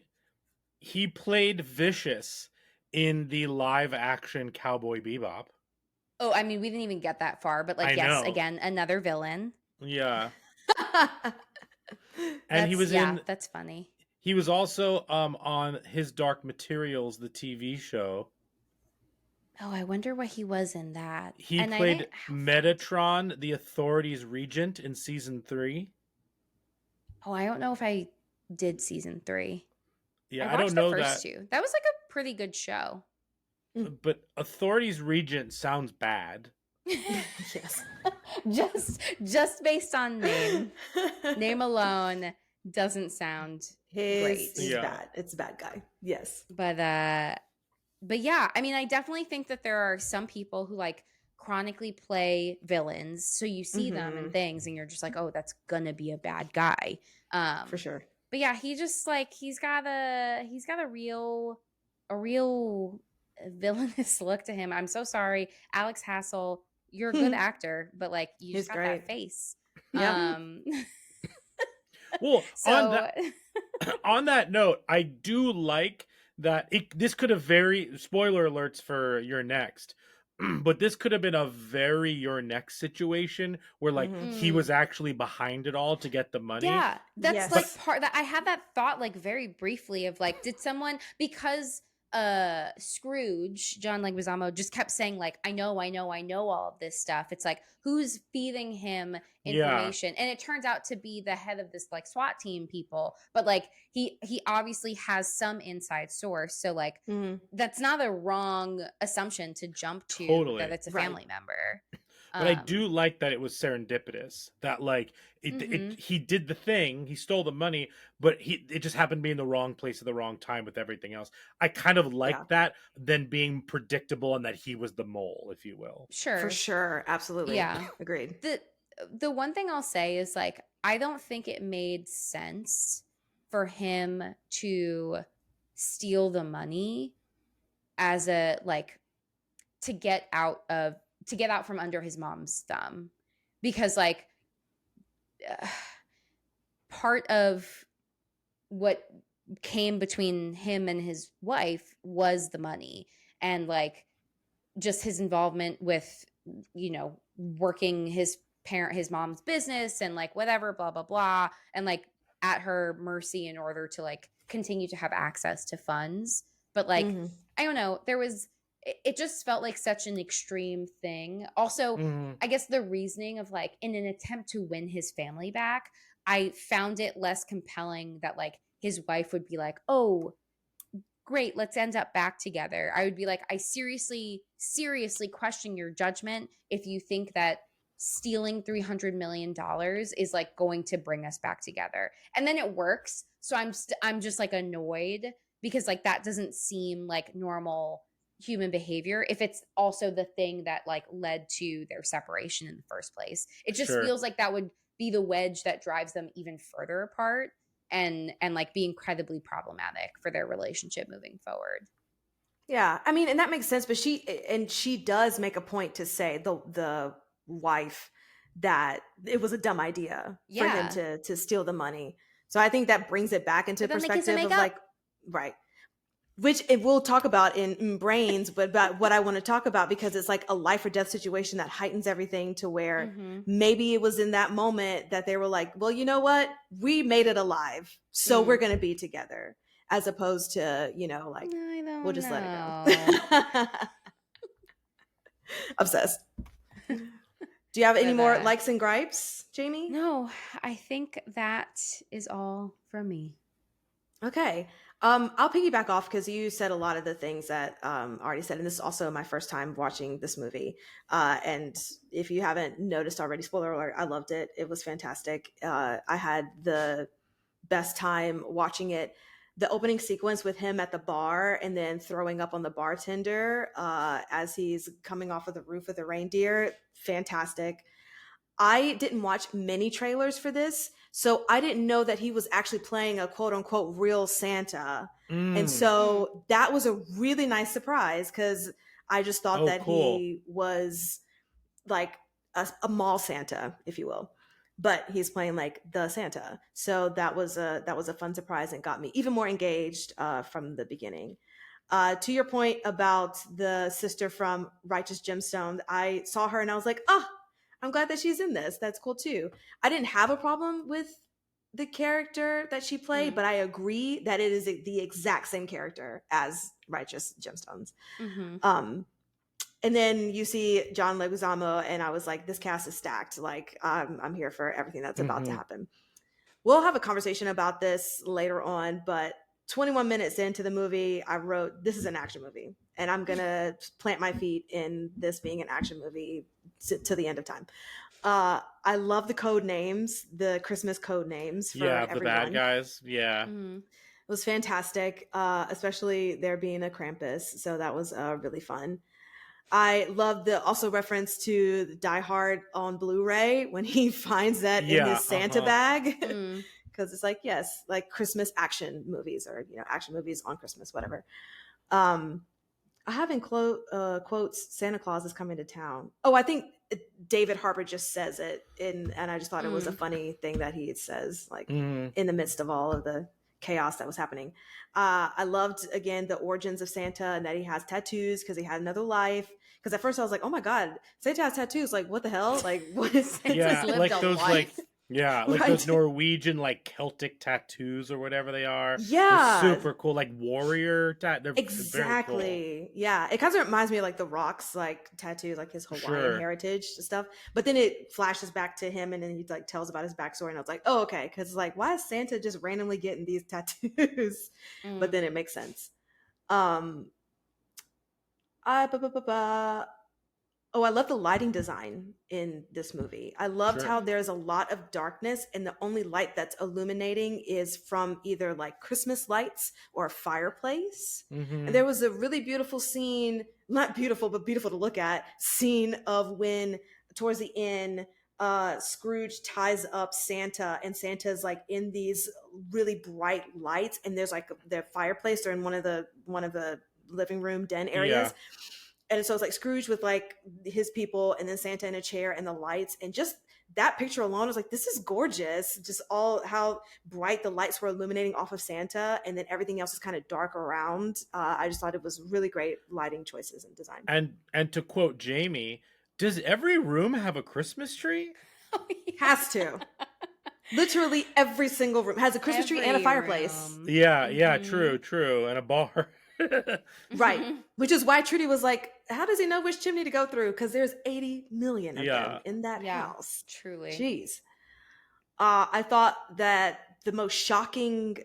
he played Vicious in the live action Cowboy Bebop. Oh, I mean, we didn't even get that far, but like, yes, again, another villain. Yeah. And he was that's funny. He was also on His Dark Materials, the TV show. Oh, I wonder what he was in that. He played Metatron, the Authority's regent in season 3. Oh, I don't know if I did season 3. Yeah, I don't know the first two. That was like a pretty good show. But Authority's regent sounds bad. Yes. just based on name alone doesn't sound great. He's bad. It's a bad guy. Yes. But yeah, I mean, I definitely think that there are some people who like chronically play villains, so you see them in things and you're just like, oh, that's gonna be a bad guy. For sure. But yeah, he just like he's got a real villainous look to him. I'm so sorry, Alex Hassel. You're a good actor, but like you just got that face. Yeah. Well, on that note, I do like that this could have spoiler alerts for Your Next, but this could have been a very Your Next situation where like he was actually behind it all to get the money. Yeah, that's like part that I had that thought like very briefly of like, did someone, because Scrooge, John Leguizamo, just kept saying like, I know all of this stuff. It's like, who's feeding him information? And it turns out to be the head of this like SWAT team people, but like he obviously has some inside source. So like that's not a wrong assumption to jump to that it's a family member. But I do like that it was serendipitous. That like he did the thing, he stole the money, but it just happened to be in the wrong place at the wrong time with everything else. I kind of like that than being predictable and that he was the mole, if you will. Sure, for sure, absolutely. Yeah, agreed. The one thing I'll say is like I don't think it made sense for him to steal the money as a like to get out from under his mom's thumb, because like part of what came between him and his wife was the money and like just his involvement with, you know, working his mom's business and like whatever, blah, blah, blah. And like at her mercy in order to like continue to have access to funds. But like, I don't know, it just felt like such an extreme thing. Also, I guess the reasoning of like in an attempt to win his family back, I found it less compelling that like his wife would be like, oh, great, let's end up back together. I would be like, I seriously question your judgment if you think that stealing $300 million is like going to bring us back together. And then it works. So I'm just like annoyed because like that doesn't seem like normal human behavior if it's also the thing that like led to their separation in the first place. It just feels like that would be the wedge that drives them even further apart and like be incredibly problematic for their relationship moving forward. Yeah, I mean, and that makes sense, but she does make a point to say the wife that it was a dumb idea for him to steal the money. So I think that brings it back into perspective of like, right. Which we'll talk about in Brains, but about what I want to talk about, because it's like a life or death situation that heightens everything to where maybe it was in that moment that they were like, well, you know what? We made it alive, so we're going to be together. as opposed to, like, I don't we'll just know. let it go. Obsessed. Do you have any But, more likes and gripes, Jamie? No, I think that is all from me. Okay. I'll piggyback off because you said a lot of the things that I already said, and this is also my first time watching this movie. And if you haven't noticed already, spoiler alert, I loved it. It was fantastic. I had the best time watching it. The opening sequence with him at the bar and then throwing up on the bartender as he's coming off of the roof of the reindeer, fantastic. I didn't watch many trailers for this, so I didn't know that he was actually playing a quote unquote real Santa. And so that was a really nice surprise because I just thought that cool. he was like a mall Santa, if you will. But he's playing like the Santa. So that was a fun surprise and got me even more engaged from the beginning. To your point about the sister from Righteous Gemstones, I saw her and I was like, oh, I'm glad that she's in this. That's cool too. I didn't have a problem with the character that she played, but I agree that it is the exact same character as Righteous Gemstones. And then you see John Leguizamo, and I was like, this cast is stacked. Like, I'm here for everything that's about to happen. We'll have a conversation about this later on, but 21 minutes into the movie, I wrote, this is an action movie. And I'm going to plant my feet in this being an action movie to the end of time. I love the code names, the Christmas code names for everyone. The bad guys. Yeah. It was fantastic, especially there being a Krampus. So that was really fun. I love the also reference to Die Hard on Blu-ray when he finds that in his Santa bag. Because it's like, yes, like Christmas action movies or, action movies on Christmas, whatever. I have in quotes, Santa Claus is coming to town. Oh, I think David Harbour just says it. And I just thought it was a funny thing that he says, like in the midst of all of the chaos that was happening. I loved, again, the origins of Santa and that he has tattoos because he had another life. Because at first I was like, oh my God, Santa has tattoos. Like, what the hell? Like, what is like those life. Those Norwegian like Celtic tattoos or whatever they are. Yeah, they're super cool, like warrior exactly. Cool. Yeah, it kind of reminds me of like the Rock's like tattoos, like his Hawaiian heritage stuff. But then it flashes back to him, and then he like tells about his backstory, and I was like, oh, okay, because like, why is Santa just randomly getting these tattoos? But then it makes sense. I love the lighting design in this movie. I loved how there's a lot of darkness and the only light that's illuminating is from either like Christmas lights or a fireplace. And there was a really beautiful scene, not beautiful, but beautiful to look at, scene of when towards the end, Scrooge ties up Santa and Santa's like in these really bright lights and there's like their fireplace. They're in one of the living room den areas. And so it's like Scrooge with like his people and then Santa in a chair and the lights. And just that picture alone, I was like, this is gorgeous. Just all how bright the lights were illuminating off of Santa. And then everything else is kind of dark around. I just thought it was really great lighting choices and design. And to quote Jamie, does every room have a Christmas tree? Oh, yeah. Has to. Literally every single room has a Christmas tree and a fireplace. Room. Yeah, true. And a bar. Right. Which is why Trudy was like, how does he know which chimney to go through? Because there's 80 million of them in that house. Truly. Jeez. I thought that the most shocking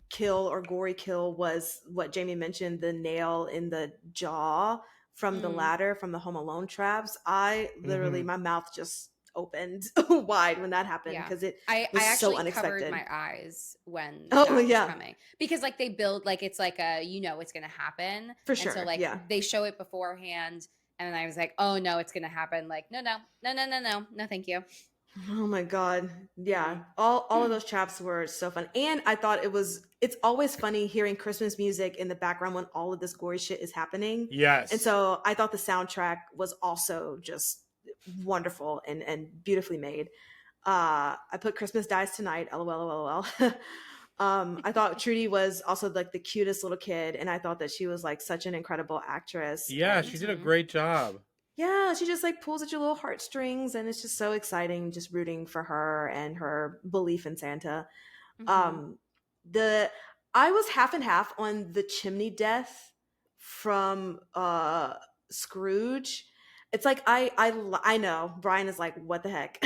kill or gory kill was what Jamie mentioned, the nail in the jaw from the ladder from the Home Alone traps. I literally, my mouth just opened wide when that happened because it was so unexpected. Covered my eyes when that was coming because like they build like it's like a it's gonna happen for sure. And so like they show it beforehand, and I was like, oh no, it's gonna happen. Like no, thank you. Oh my God, yeah. All of those traps were so fun, and I thought it's always funny hearing Christmas music in the background when all of this gory shit is happening. Yes, and so I thought the soundtrack was also just wonderful and beautifully made. I put Christmas Dies Tonight, lol. I thought Trudy was also like the cutest little kid, and I thought that she was like such an incredible actress. Yeah, she did a great job. Yeah, she just like pulls at your little heartstrings, and it's just so exciting just rooting for her and her belief in Santa. I was half and half on the chimney death from Scrooge. It's like I know Brian is like, what the heck?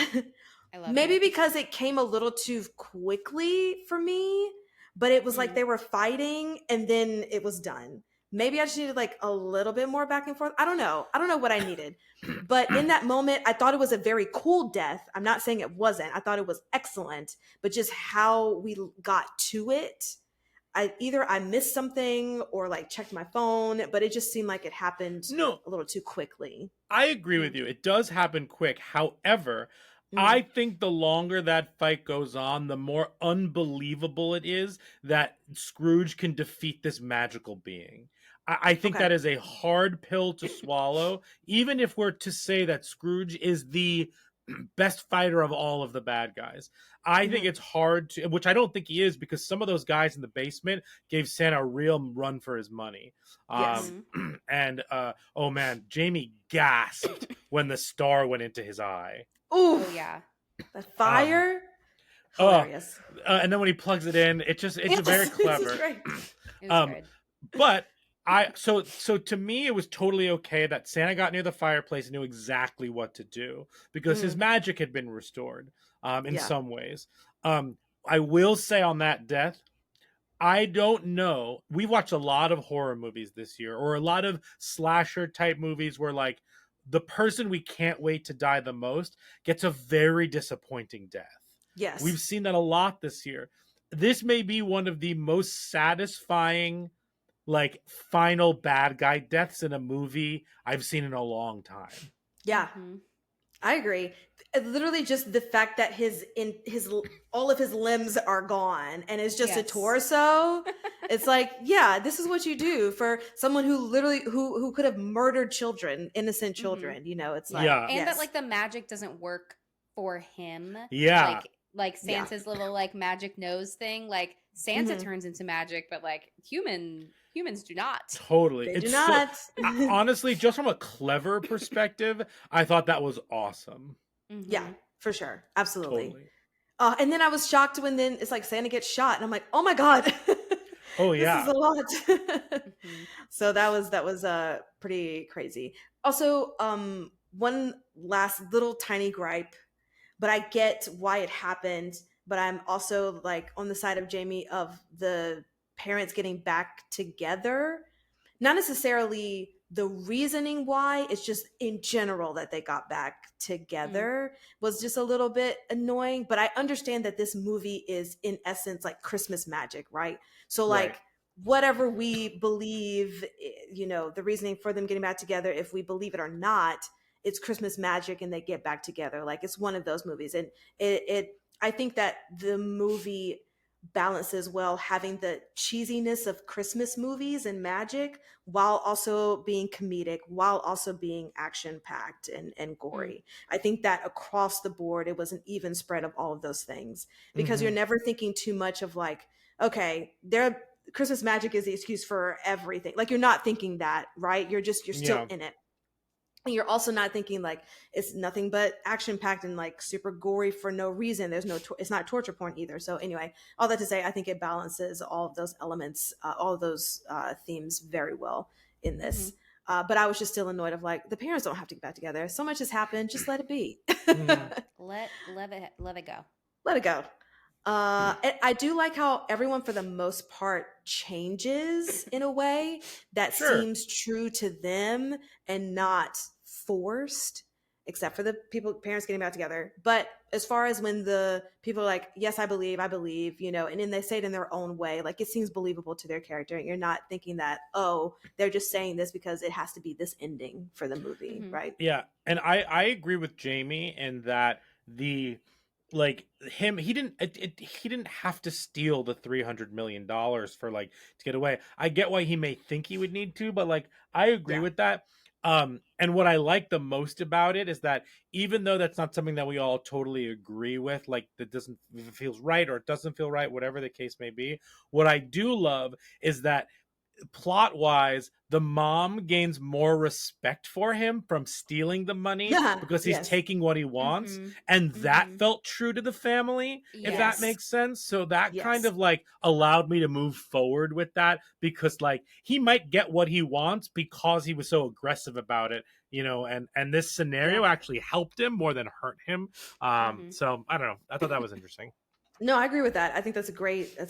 I love Maybe it. because it came a little too quickly for me, but it was like they were fighting and then it was done. Maybe I just needed like a little bit more back and forth. I don't know. I don't know what I needed. But in that moment, I thought it was a very cool death. I'm not saying it wasn't. I thought it was excellent, but just how we got to it, I missed something or like checked my phone, but it just seemed like it happened No, a little too quickly. I agree with you. It does happen quick. However, I think the longer that fight goes on, the more unbelievable it is that Scrooge can defeat this magical being. I think Okay. that is a hard pill to swallow, even if we're to say that Scrooge is the best fighter of all of the bad guys. I think it's hard to, which I don't think he is, because some of those guys in the basement gave Santa a real run for his money. Yes. And oh man, Jamie gasped when the star went into his eye. Ooh, Oh yeah. the fire. Oh, Hilarious. and then when he plugs it in, it's Yes, very this is clever. great. It was good. But so to me, it was totally okay that Santa got near the fireplace and knew exactly what to do, because his magic had been restored in some ways. I will say on that death, I don't know. We've watched a lot of horror movies this year, or a lot of slasher type movies where like the person we can't wait to die the most gets a very disappointing death. Yes. We've seen that a lot this year. This may be one of the most satisfying, like, final bad guy deaths in a movie I've seen in a long time. Yeah. I agree. Literally just the fact that all of his limbs are gone and it's just a torso. It's like, yeah, this is what you do for someone who literally who could have murdered children, innocent children, you know. It's like, and that like the magic doesn't work for him. Like Santa's little like magic nose thing, like Santa turns into magic, but like humans do not. Totally. They do not. Honestly, just from a clever perspective, I thought that was awesome. Yeah, for sure. Absolutely. Totally. And then I was shocked when then it's like Santa gets shot and I'm like, oh my God. Oh yeah. This is a lot. So that was pretty crazy. Also, one last little tiny gripe, but I get why it happened, but I'm also like on the side of Jamie of the parents getting back together. Not necessarily the reasoning why, it's just in general that they got back together was just a little bit annoying. But I understand that this movie is in essence like Christmas magic, right? So like whatever we believe, you know, the reasoning for them getting back together, if we believe it or not, it's Christmas magic and they get back together. Like it's one of those movies. And I think that the movie balances well having the cheesiness of Christmas movies and magic while also being comedic, while also being action packed and gory. I think that across the board, it was an even spread of all of those things, because you're never thinking too much of like, okay, Christmas magic is the excuse for everything. Like you're not thinking that, right? You're still in it. And you're also not thinking like it's nothing but action packed and like super gory for no reason. There's no, it's not torture porn either. So anyway, all that to say, I think it balances all of those elements, all of those themes very well in this. But I was just still annoyed of like, the parents don't have to get back together. So much has happened. Just let it be. Let it go. Let it go. I do like how everyone for the most part changes in a way that seems true to them and not forced, except for the parents getting back together. But as far as when the people are like, yes, I believe, you know, and then they say it in their own way, like it seems believable to their character. And you're not thinking that, oh, they're just saying this because it has to be this ending for the movie, right? Yeah. And I agree with Jamie in that like him, he didn't have to steal the $300 million for like to get away. I get why he may think he would need to, but like I agree with that. And what I like the most about it is that even though that's not something that we all totally agree with, like that doesn't feels right or it doesn't feel right, whatever the case may be, what I do love is that plot wise, the mom gains more respect for him from stealing the money because he's Yes. taking what he wants, Mm-hmm. and that Mm-hmm. felt true to the family, if that Yes. makes sense. So that kind Yes. of like allowed me to move forward with that, because like he might get what he wants because he was so aggressive about it, you know, and this scenario actually helped him more than hurt him. Mhm. So I don't know, I thought that was interesting. No, I agree with that. I think that's a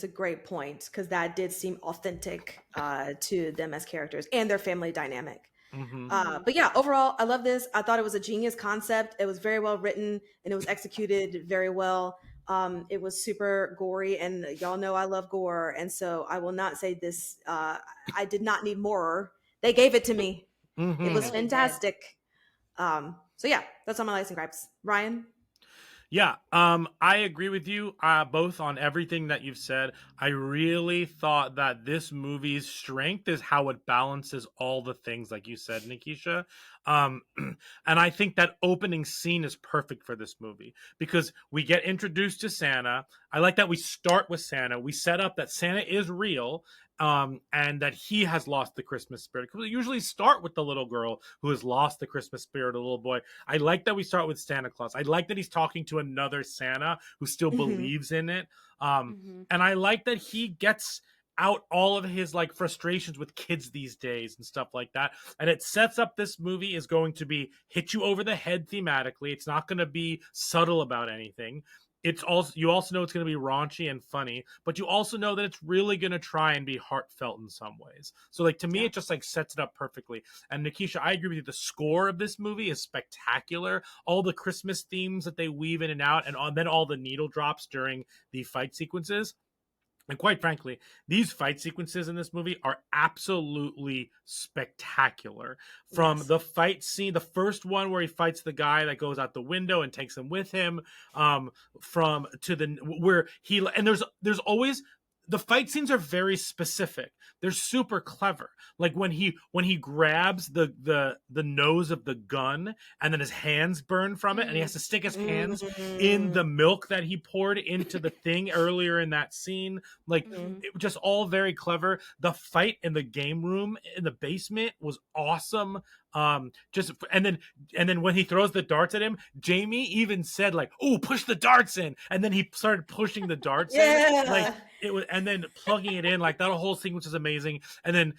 great point, because that did seem authentic to them as characters and their family dynamic. Mm-hmm. But yeah, overall, I love this. I thought it was a genius concept. It was very well written and it was executed very well. It was super gory, and y'all know I love gore, and so I will not say this. I did not need more. They gave it to me. Mm-hmm. It was really did. fantastic. So yeah, that's all my likes and gripes. Ryan. Yeah, I agree with you both on everything that you've said. I really thought that this movie's strength is how it balances all the things, like you said, Nikisha. Um, and I think that opening scene is perfect for this movie because we get introduced to Santa. I like that we start with Santa. We set up that Santa is real, and that he has lost the Christmas spirit. We usually start with the little girl who has lost the Christmas spirit, a little boy. I like that we start with Santa Claus. I like that he's talking to another Santa who still believes in it. And I like that he gets out all of his like frustrations with kids these days and stuff like that. And it sets up this movie is going to be hit you over the head thematically. It's not going to be subtle about anything. It's also, you also know it's going to be raunchy and funny, but you also know that it's really going to try and be heartfelt in some ways. So like to me, it just like sets it up perfectly. And Nikisha, I agree with you. The score of this movie is spectacular. All the Christmas themes that they weave in and out, and then all the needle drops during the fight sequences. And quite frankly, these fight sequences in this movie are absolutely spectacular. From the fight scene, the first one where he fights the guy that goes out the window and takes him with him, from to the where he, and there's always, the fight scenes are very specific. They're super clever. Like when he grabs the nose of the gun and then his hands burn from it, and he has to stick his hands in the milk that he poured into the thing earlier in that scene. Like it was just all very clever. The fight in the game room in the basement was awesome. Just and then when he throws the darts at him, Jamie even said like, "Oh, push the darts in," and then he started pushing the darts in. Like it was, and then plugging it in. Like that whole sequence is amazing. And then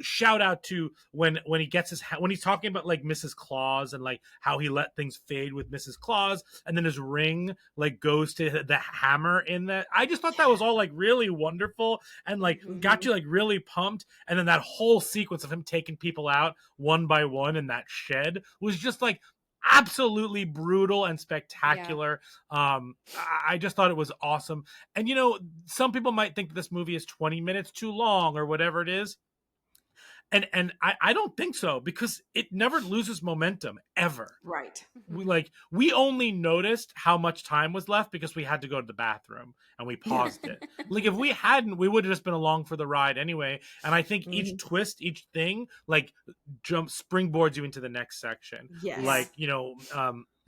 shout out to when he gets when he's talking about like Mrs. Claus and like how he let things fade with Mrs. Claus, and then his ring like goes to the hammer in that. I just thought that was all like really wonderful and like got you like really pumped. And then that whole sequence of him taking people out one by one in that shed was just like absolutely brutal and spectacular. I just thought it was awesome. And you know, some people might think this movie is 20 minutes too long or whatever it is. And I don't think so, because it never loses momentum ever. Right. We only noticed how much time was left because we had to go to the bathroom and we paused it. Like if we hadn't, we would have just been along for the ride anyway. And I think each twist, each thing, like springboards you into the next section. Yes. Like, you know,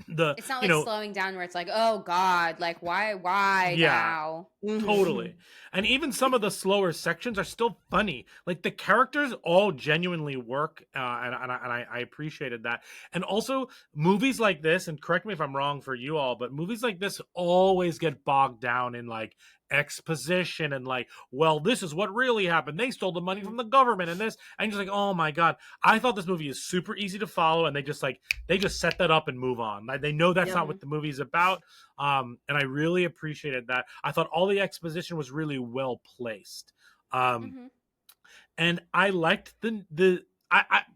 it's not like slowing down where it's like, oh God, like why now? Totally. And even some of the slower sections are still funny. Like the characters all genuinely work, and I appreciated that. And also movies like this, and correct me if I'm wrong for you all, but movies like this always get bogged down in like exposition and like, well, this is what really happened. They stole the money from the government and this, and you're just like, oh my God. I thought this movie is super easy to follow, and they just set that up and move on. Like, they know that's not what the movie's about. And I really appreciated that. I thought all the exposition was really well placed. And I liked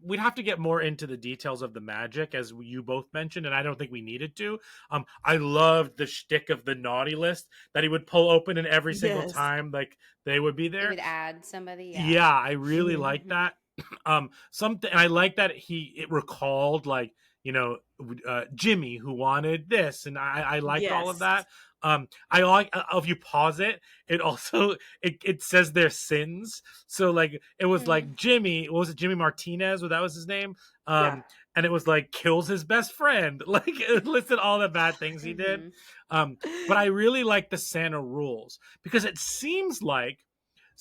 we'd have to get more into the details of the magic, as you both mentioned, and I don't think we needed to. I loved the shtick of the naughty list that he would pull open, and every single time, like, they would be there. He would add somebody. Yeah, I really like that. Something, and I like that it recalled, like, you know, Jimmy who wanted this, and I liked all of that. I like if you pause it, it also it says their sins. So like it was like Jimmy, what was it, Jimmy Martinez? Well, that was his name. And it was like kills his best friend. Like it listed all the bad things he did. But I really like the Santa rules, because it seems like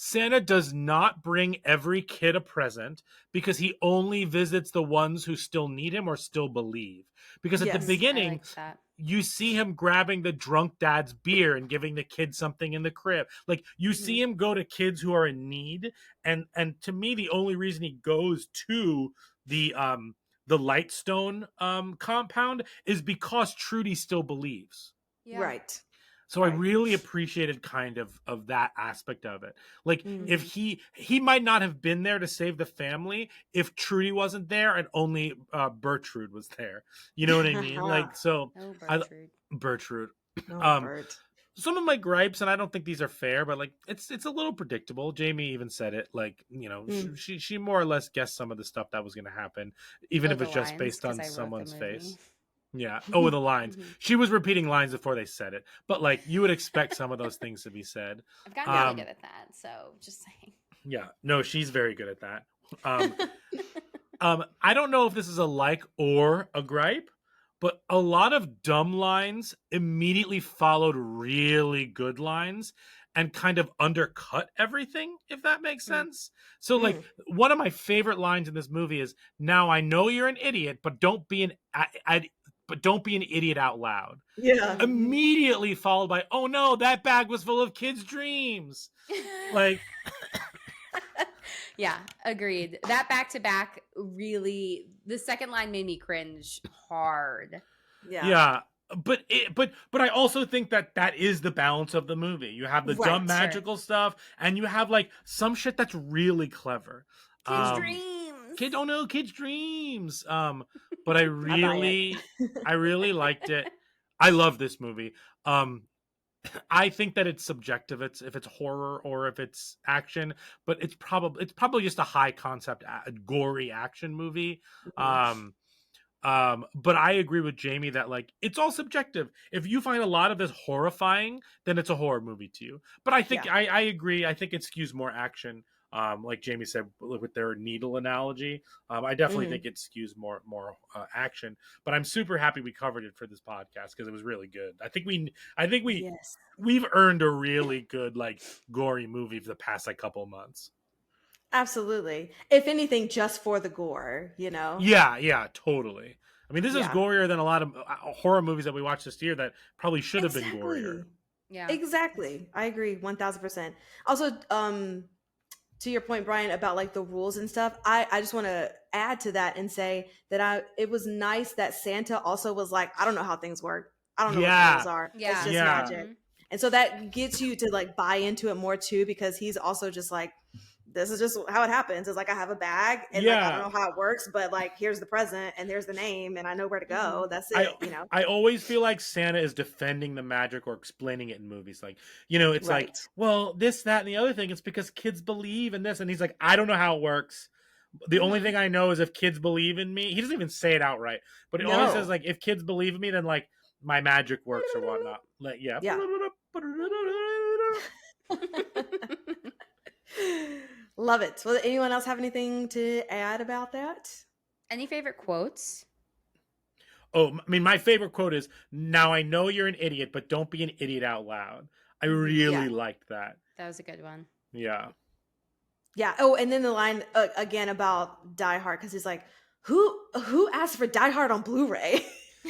Santa does not bring every kid a present because he only visits the ones who still need him or still believe. Because at the Yes. I beginning, like that. you see him grabbing the drunk dad's beer and giving the kid something in the crib. Like you Mm-hmm. see him go to kids who are in need, and to me, the only reason he goes to the Lightstone compound is because Trudy still believes. Yeah. Right. So I Right. really appreciated kind of that aspect of it. Like if Mhm. he might not have been there to save the family if Trudy wasn't there and only Bertrude was there. You know what I mean? Like so Oh, I Bertrude. Bertrude. Oh, Um Bert. some of my gripes, and I don't think these are fair, but like it's a little predictable. Jamie even said it, like Mm. she more or less guessed some of the stuff that was going to happen, even Oh, if the it's just lines, based because on I wrote the someone's face. movie. Yeah. Oh, with the lines. Mhm. She was repeating lines before they said it, but like you would expect some of those things to be said. I've gotten Yeah. really good at that, so just saying. Yeah. No, she's very good at that. Um, I don't know if this is a like or a gripe, but a lot of dumb lines immediately followed really good lines and kind of undercut everything, if that makes sense. So, like, Mm. one of my favorite lines in this movie is, "Now I know you're an idiot, but don't be an idiot out loud." Yeah. Mhm. Immediately followed by, "Oh no, that bag was full of kids' dreams." Like, Yeah, agreed. That back to back really, the second line made me cringe hard. Yeah. yeah, but I also think that is the balance of the movie. You have the dumb Right. Sure. magical stuff, and you have like some shit that's really clever. Kids' Um, dreams. kids' dreams. But I I buy it. really liked it. I love this movie. I think that it's subjective. It's if it's horror or if it's action, but it's probably just a high concept, gory action movie. Mhm. Um, but I agree with Jamie that like it's all subjective. If you find a lot of this horrifying, then it's a horror movie to you. But I think Yeah. I agree. I think it skews more action. Like Jamie said with their needle analogy, I definitely Mhm. think it skews more action. But I'm super happy we covered it for this podcast because it was really good. I think Yes. we've earned a really good like gory movie for the past like couple months. Absolutely. If anything, just for the gore, you know? Yeah, totally. I mean, this is Yeah. gorier than a lot of horror movies that we watched this year that probably should have been gorier. Exactly. Yeah. Exactly. I agree 1000%. Also, to your point, Brian, about like the rules and stuff, I just want to add to that and say that it was nice that Santa also was like, I don't know how things work. I don't know what the rules are. Yeah. It's just Yeah. magic. And so that gets you to like buy into it more too, because he's also just like, this is just how it happens. It's like I have a bag and like I don't know how it works, but like here's the present and there's the name and I know where to go. That's it, you know. I always feel like Santa is defending the magic or explaining it in movies. Like, it's like, Right. well, this, that, and the other thing. It's because kids believe in this. And he's like, I don't know how it works. The only thing I know is if kids believe in me. He doesn't even say it outright, but he always says like, if kids believe in me, then like my magic works or whatnot. Like, yeah. Yeah. Love it. Well, anyone else have anything to add about that? Any favorite quotes? Oh, I mean, my favorite quote is, "Now I know you're an idiot, but don't be an idiot out loud." I really liked that. That was a good one. Yeah. Yeah. Oh, and then the line again about Die Hard, because he's like, who asked for Die Hard on Blu-ray?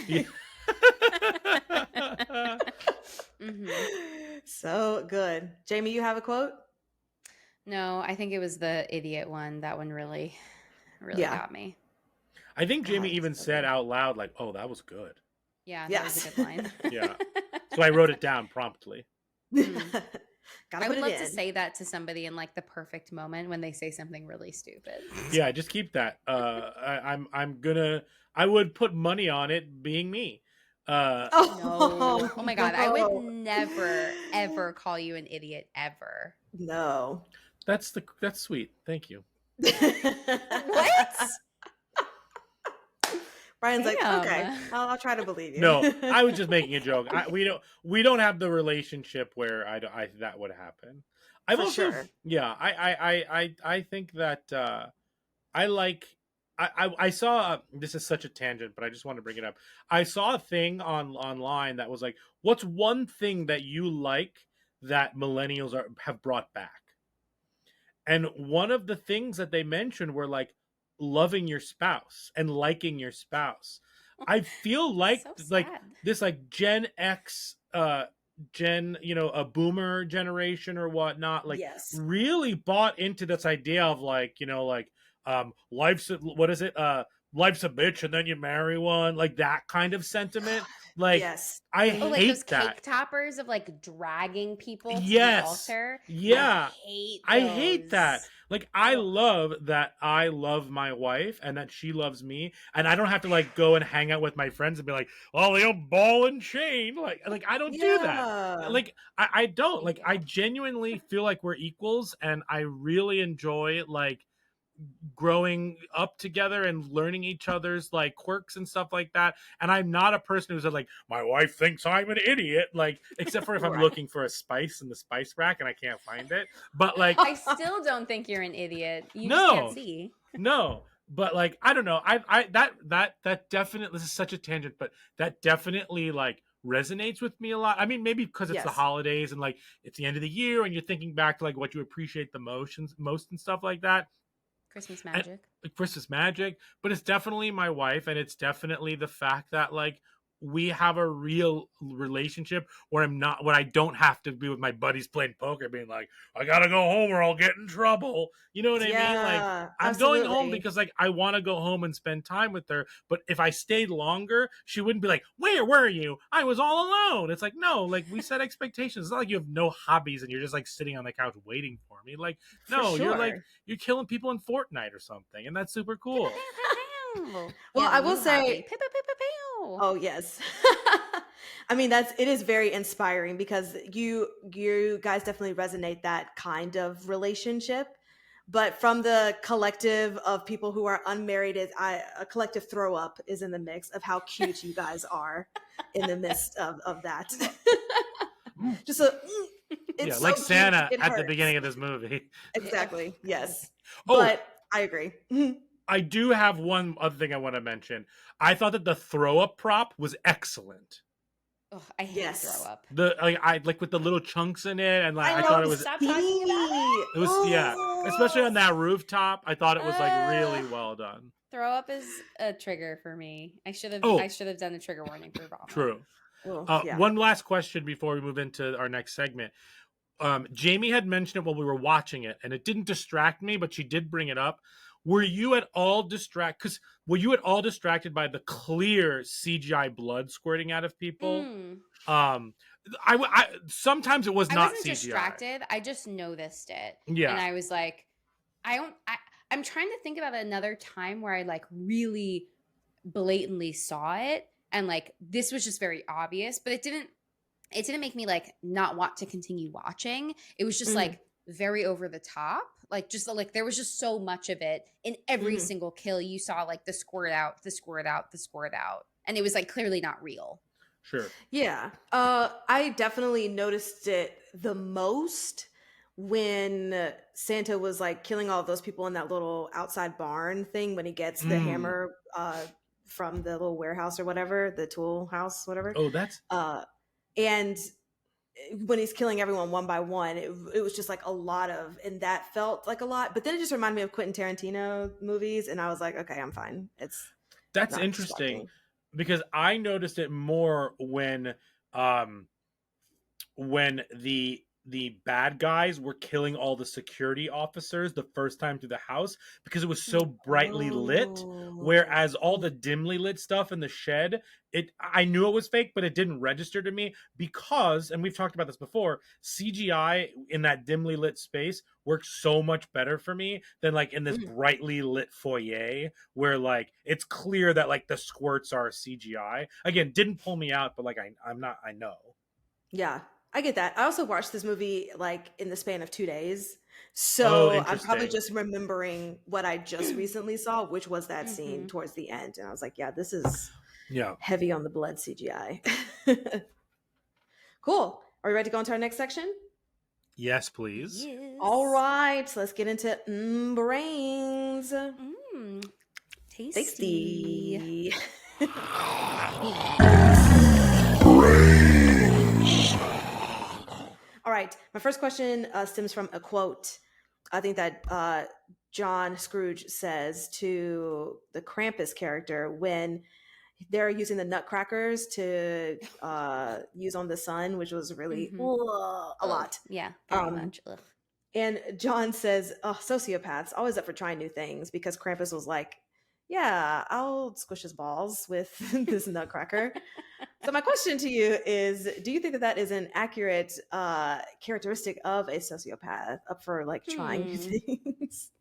Yeah. So good. Jamie, you have a quote? No, I think it was the idiot one. That one really Yeah. got me. I think Jamie God, even so said good. out loud, like, "Oh, that was good." Yeah, that Yes. was a good line. Yeah. So I wrote it down promptly. Gotta I put would it love in. to say that to somebody in like the perfect moment when they say something really stupid. Yeah, just keep that. I would put money on it being me. No. Oh my God. I would never, ever call you an idiot ever. No. That's sweet. Thank you. What? Brian's like, Damn. okay, I'll try to believe you. No, I was just making a joke. We don't have the relationship where I that would happen. I've For also sure. yeah, I think that I like I saw this is such a tangent, but I just want to bring it up. I saw a thing online that was like, what's one thing that you like that millennials have brought back? And one of the things that they mentioned were like loving your spouse and liking your spouse. I feel like So like sad. this like Gen X a boomer generation or whatnot, like Yes. really bought into this idea of like, life's what is it? Life's a bitch and then you marry one, like that kind of sentiment. Like Yes. I Oh, like those hate that. cake toppers of like dragging people to the Yes. altar. Yeah. I hate that. Like I love that I love my wife and that she loves me, and I don't have to like go and hang out with my friends and be like, "Oh, they'll ball and chain." Like I don't do that. Like I don't. Like I genuinely feel like we're equals, and I really enjoy like growing up together and learning each other's like quirks and stuff like that. And I'm not a person who's like, my wife thinks I'm an idiot, like except for if I'm Right. looking for a spice in the spice rack and I can't find it. But like I still don't think you're an idiot. You just No. can't see. no, but like I don't know. I that definitely, this is such a tangent, but that definitely like resonates with me a lot. I mean, maybe because it's the Yes. holidays and like it's the end of the year and you're thinking back to like what you appreciate the most and stuff like that. Christmas magic. Christmas magic, but it's definitely my wife, and it's definitely the fact that like we have a real relationship where I don't have to be with my buddies playing poker being like, I gotta go home or I'll get in trouble. You know what I mean? Like I'm going home absolutely. because like I want to go home and spend time with her, but if I stayed longer she wouldn't be like, where were you? I was all alone. It's like, no, like we set expectations. It's not like you have no hobbies and you're just like sitting on the couch waiting for me. Like For no, you're like sure. you're killing people in Fortnite or something, and that's super cool. Well, I will say- Pew, pew, pew, pew, pew. Oh yes. I mean, it is very inspiring because you guys definitely resonate that kind of relationship. But from the collective of people who are unmarried, a collective throw up is in the mix of how cute you guys are in the midst of that. Just it's so like cute, Santa it at the hurts. beginning of this movie. Exactly. Yes. Oh. But I agree. I do have one other thing I want to mention. I thought that the throw up prop was excellent. Ugh, I hate Yes. throw up. The I like with the little chunks in it, and like I know, thought it was Stop talking about it. it was yeah, especially on that rooftop. I thought it was like really well done. Throw up is a trigger for me. I should have Oh. done the trigger warning for vomit. True. Well, yeah. One last question before we move into our next segment. Jamie had mentioned it while we were watching it, and it didn't distract me, but she did bring it up. Were you at all distracted by the clear CGI blood squirting out of people? I sometimes it was I not wasn't CGI. distracted. I just noticed it. Yeah. And I was like, I'm trying to think about another time where I like really blatantly saw it, and like this was just very obvious, but it didn't make me like not want to continue watching. It was just like very over the top. Like just like there was just so much of it in every single kill. You saw like the squirt out, the squirt out, the squirt out. And it was like clearly not real. Sure. Yeah. I definitely noticed it the most when Santa was like killing all those people in that little outside barn thing when he gets the hammer from the little warehouse or whatever, the tool house, whatever. Oh, that's and when he's killing everyone one by one, it was just like a lot of, and that felt like a lot. But then it just reminded me of Quentin Tarantino movies, and I was like, okay, I'm fine. That's not interesting distracting. because I noticed it more when the bad guys were killing all the security officers the first time through the house because it was so brightly lit, whereas all the dimly lit stuff in the shed, I knew it was fake, but it didn't register to me because, and we've talked about this before, CGI in that dimly lit space works so much better for me than like in this brightly lit foyer where like it's clear that like the squirts are CGI. Again, didn't pull me out, but like I know. Yeah, I get that. I also watched this movie like in the span of 2 days. So I'm probably interesting. just remembering what I just recently saw, which was that scene towards the end. And I was like, yeah, this is heavy on the blood CGI. Cool. Are we ready to go into our next section? Yes, please. Yes. All right. So let's get into brains. Tasty. All right. My first question stems from a quote. I think that John Scrooge says to the Krampus character when they're using the nutcrackers to use on the son, which was really Mhm. a Ugh. lot. Yeah, very Um, much. Ugh. and John says, oh, sociopaths, always up for trying new things, because Krampus was like, yeah, I'll squish his balls with this nutcracker. So my question to you is, do you think that that is an accurate characteristic of a sociopath, up for like trying new things?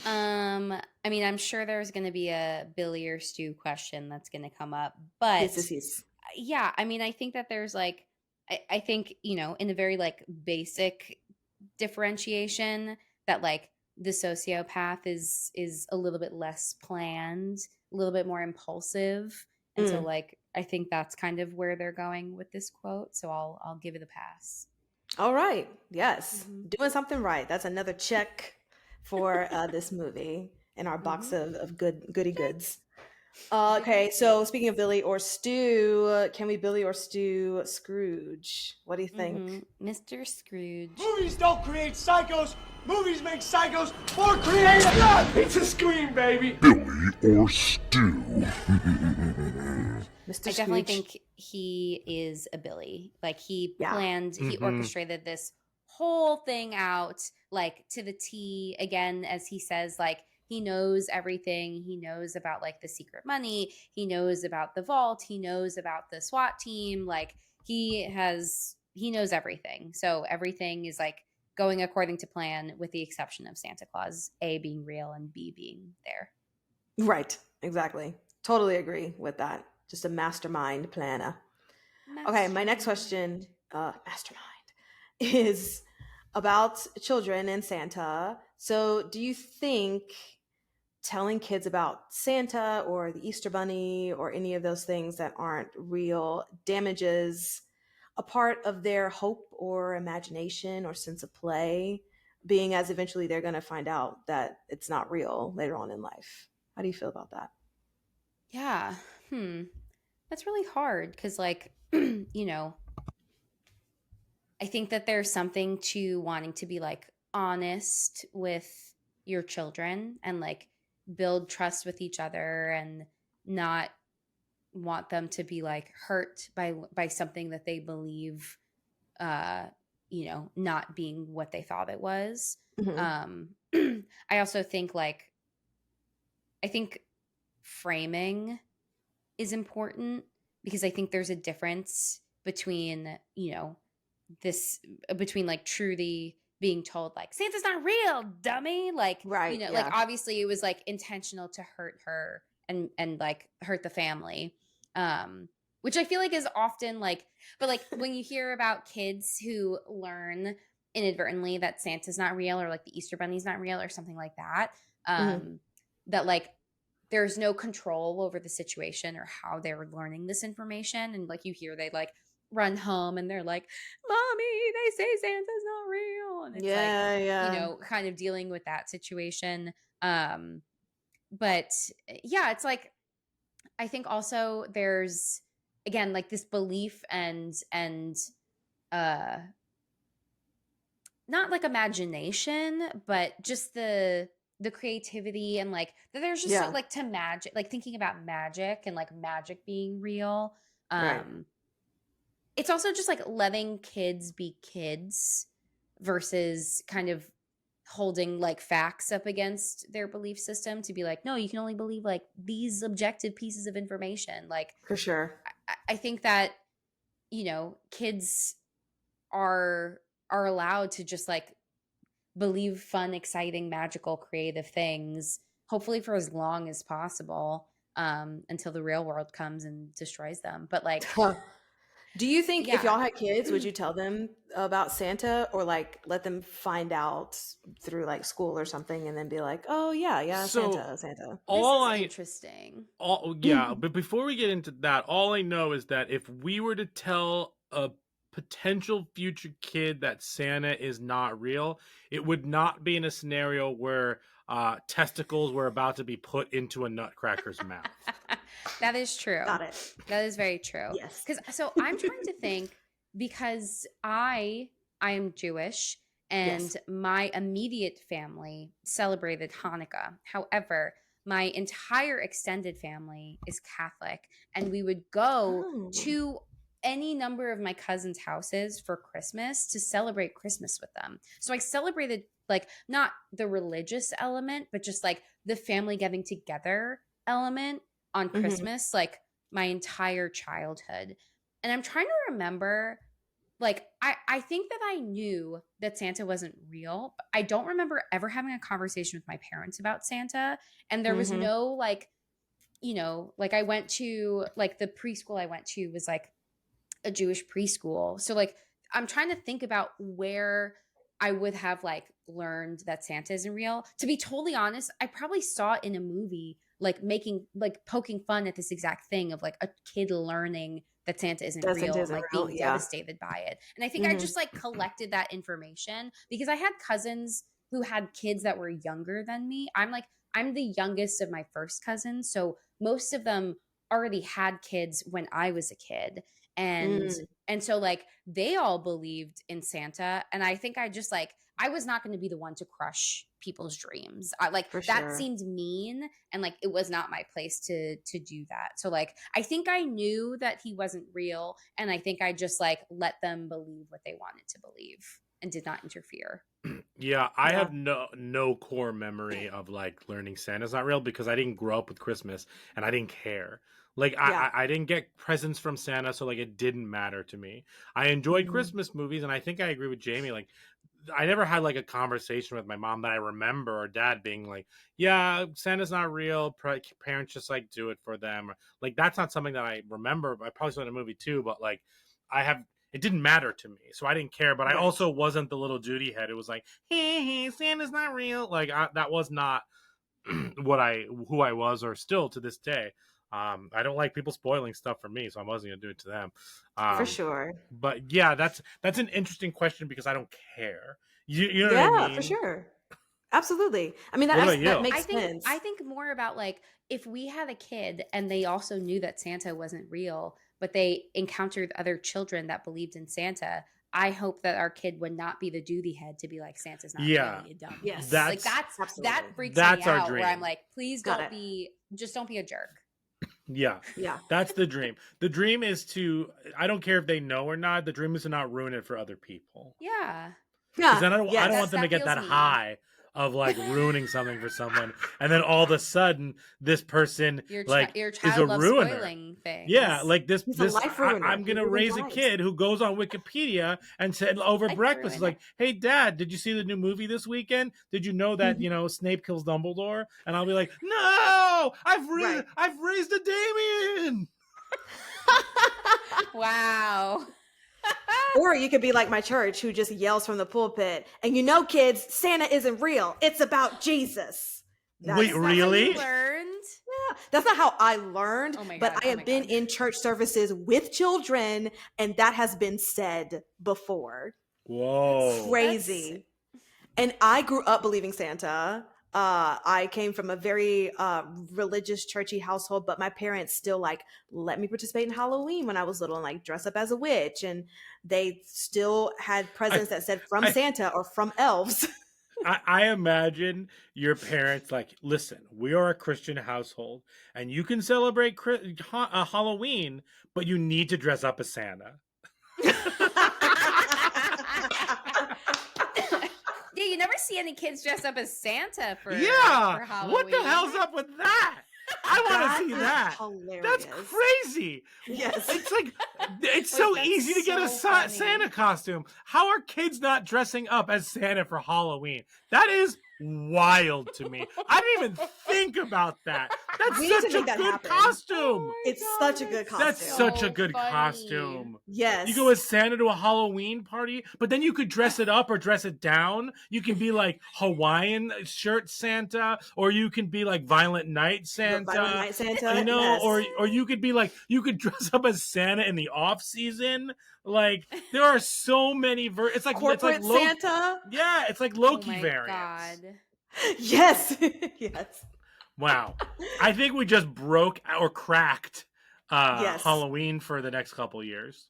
I mean, I'm sure there's going to be a Billy or Stu question that's going to come up, but Yes. yeah, I mean, I think that there's like, I think, you know, in a very like basic differentiation, that like the sociopath is a little bit less planned, a little bit more impulsive. And so Mm. like I think that's kind of where they're going with this quote. So I'll give it a pass. All right. Yes. Mhm. Doing something right. That's another check for this movie in our box of goody goods. Okay, so speaking of Billy or Stu, can we Billy or Stu Scrooge? What do you think? Mr. Scrooge. Movies don't create psychos. Movies make psychos more creative. It's a scream, baby. Billy or Stu? Mr. I definitely Scrooge? think he is a Billy. Like he Yeah. planned, he orchestrated this whole thing out like to the T. Again, as he says, like he knows everything. He knows about like the secret money. He knows about the vault. He knows about the SWAT team. Like he knows everything. So everything is like going according to plan, with the exception of Santa Claus, A, being real, and B, being there. Right, exactly. Totally agree with that. Just a mastermind planner. Okay, my next question, mastermind, is about children and Santa. So do you think telling kids about Santa or the Easter Bunny or any of those things that aren't real damages a part of their hope or imagination or sense of play, being as eventually they're going to find out that it's not real later on in life? How do you feel about that? Yeah. That's really hard because, like, you know, I think that there's something to wanting to be like honest with your children and like build trust with each other and not want them to be like hurt by something that they believe you know, not being what they thought it was. I also think like I think framing is important because I think there's a difference between, you know, this between like truly being told like Santa's not real, dummy, like, Right, you know, yeah. like obviously it was like intentional to hurt her and like hurt the family, which I feel like is often like, but like when you hear about kids who learn inadvertently that Santa's not real or like the Easter Bunny's not real or something like that, that like there's no control over the situation or how they're learning this information. And like you hear they like run home and they're like, Mommy, they say Santa's not real. And it's like, you know, kind of dealing with that situation. But yeah, it's like, I think also there's, again, like this belief and not like imagination, but just the creativity and like there's just so, like to magic, like thinking about magic and like magic being real. Right. It's also just like letting kids be kids versus kind of holding like facts up against their belief system to be like, no, you can only believe like these objective pieces of information. Like For sure. I think that, you know, kids are allowed to just like believe fun, exciting, magical, creative things, hopefully for as long as possible, until the real world comes and destroys them. But like, do you think if Yeah. y'all had kids, would you tell them about Santa or like let them find out through like school or something and then be like, oh yeah, So, Santa. all this is I interesting. yeah, but before we get into that, all I know is that if we were to tell a potential future kid that Santa is not real, it would not be in a scenario where testicles were about to be put into a nutcracker's mouth. That is true. Got it. That is very true. Yes. Because so I'm trying to think, because I am Jewish and Yes. my immediate family celebrated Hanukkah. However, my entire extended family is Catholic, and we would go Oh. to any number of my cousins' houses for Christmas to celebrate Christmas with them. So I celebrated like not the religious element, but just like the family getting together element on Mhm. Christmas, like my entire childhood. And I'm trying to remember, like, I think that I knew that Santa wasn't real, but I don't remember ever having a conversation with my parents about Santa. And there was Mhm. no, like, like I went to, like, the preschool I went to was like a Jewish preschool. So, like, I'm trying to think about where I would have like learned that Santa isn't real. To be totally honest, I probably saw it in a movie, like making, like poking fun at this exact thing of like a kid learning that Santa isn't That real Santa and isn't like real, being yeah. devastated by it. And I think I just like collected that information because I had cousins who had kids that were younger than me. I'm the youngest of my first cousins, so most of them already had kids when I was a kid. And Mm. and so like they all believed in Santa, and I think I just like I was not going to be the one to crush people's dreams. I like For that sure. seemed mean, and like it was not my place to do that. So like I think I knew that he wasn't real, and I think I just like let them believe what they wanted to believe and did not interfere. Yeah, I Yeah. have no core memory of like learning Santa's not real because I didn't grow up with Christmas and I didn't care. Like Yeah. I didn't get presents from Santa, so like it didn't matter to me. I enjoyed Mhm. Christmas movies, and I think I agree with Jamie. Like I never had like a conversation with my mom that I remember or dad being like, "Yeah, Santa's not real. Parents just like do it for them." Like that's not something that I remember. I probably saw it in a movie too, but like I have it didn't matter to me, so I didn't care. But I Right. also wasn't the little duty head. It was like, hey, Santa's not real. Like that was not who I was, or still to this day. I don't like people spoiling stuff for me, so I wasn't gonna do it to them. For Um, sure. but yeah, that's an interesting question because I don't care. You know what I Yeah, for mean? sure. Absolutely. I mean, What about that you? makes sense. I think more about like if we had a kid and they also knew that Santa wasn't real, but they encountered other children that believed in Santa. I hope that our kid would not be the duty head to be like Santa's not Yeah, real, you dummy. Yes. Like that's that Absolutely. freaks that's me our out. Where I'm dream. like, please Got don't it. be, just don't be a jerk. Yeah, Yeah. that's the dream. The dream is to, I don't care if they know or not. The dream is to not ruin it for other people. Yeah, Because Yeah. then I don't Yes. want them to that get feels that mean. high of like ruining something for someone, and then all of a sudden this person like Your is child a loves ruiner. spoiling things. Yeah, like this He's a life ruiner. I'm He gonna ruins raise a lives. kid who goes on Wikipedia and said over Life breakfast is ruiner. like, "Hey, Dad, did you see the new movie this weekend? Did you know that Snape kills Dumbledore?" And I'll be like, "No, Right. I've raised a Damien." Wow. Or you could be like my church who just yells from the pulpit, and kids, Santa isn't real. It's about Jesus. Wait, Is that how really? you learned? Yeah, that's not how I learned, Oh my but God, I oh have my been God. in church services with children, and that has been said before. Whoa. Crazy. And I grew up believing Santa. I came from a very religious, churchy household, but my parents still like let me participate in Halloween when I was little and like dress up as a witch. And they still had presents that said from I- Santa or from elves. I imagine your parents like, listen, we are a Christian household, and you can celebrate Halloween, but you need to dress up as Santa. Yeah, you never see any kids dressed up as Santa for Halloween. What the hell's up with that? I want to see is that. hilarious. That's crazy. Yes. It's like it's so that's easy to get a so funny. Santa costume. How are kids not dressing up as Santa for Halloween? That is wild to me. I didn't even think about that. That's We need to such a make that good happen. costume. It's such a good costume. That's such a So good funny. costume. Yes. You go as Santa to a Halloween party, but then you could dress it up or dress it down. You can be like Hawaiian shirt Santa, or you can be like Violent Night Santa. Violent Night Santa. You know, Yes. or you could be like, you could dress up as Santa in the off season. Like there are so many it's like corporate Loki. Santa. Yeah, it's like Loki Oh my variants. God. Yes. Yes. Wow. I think we just broke or cracked Yes. Halloween for the next couple years.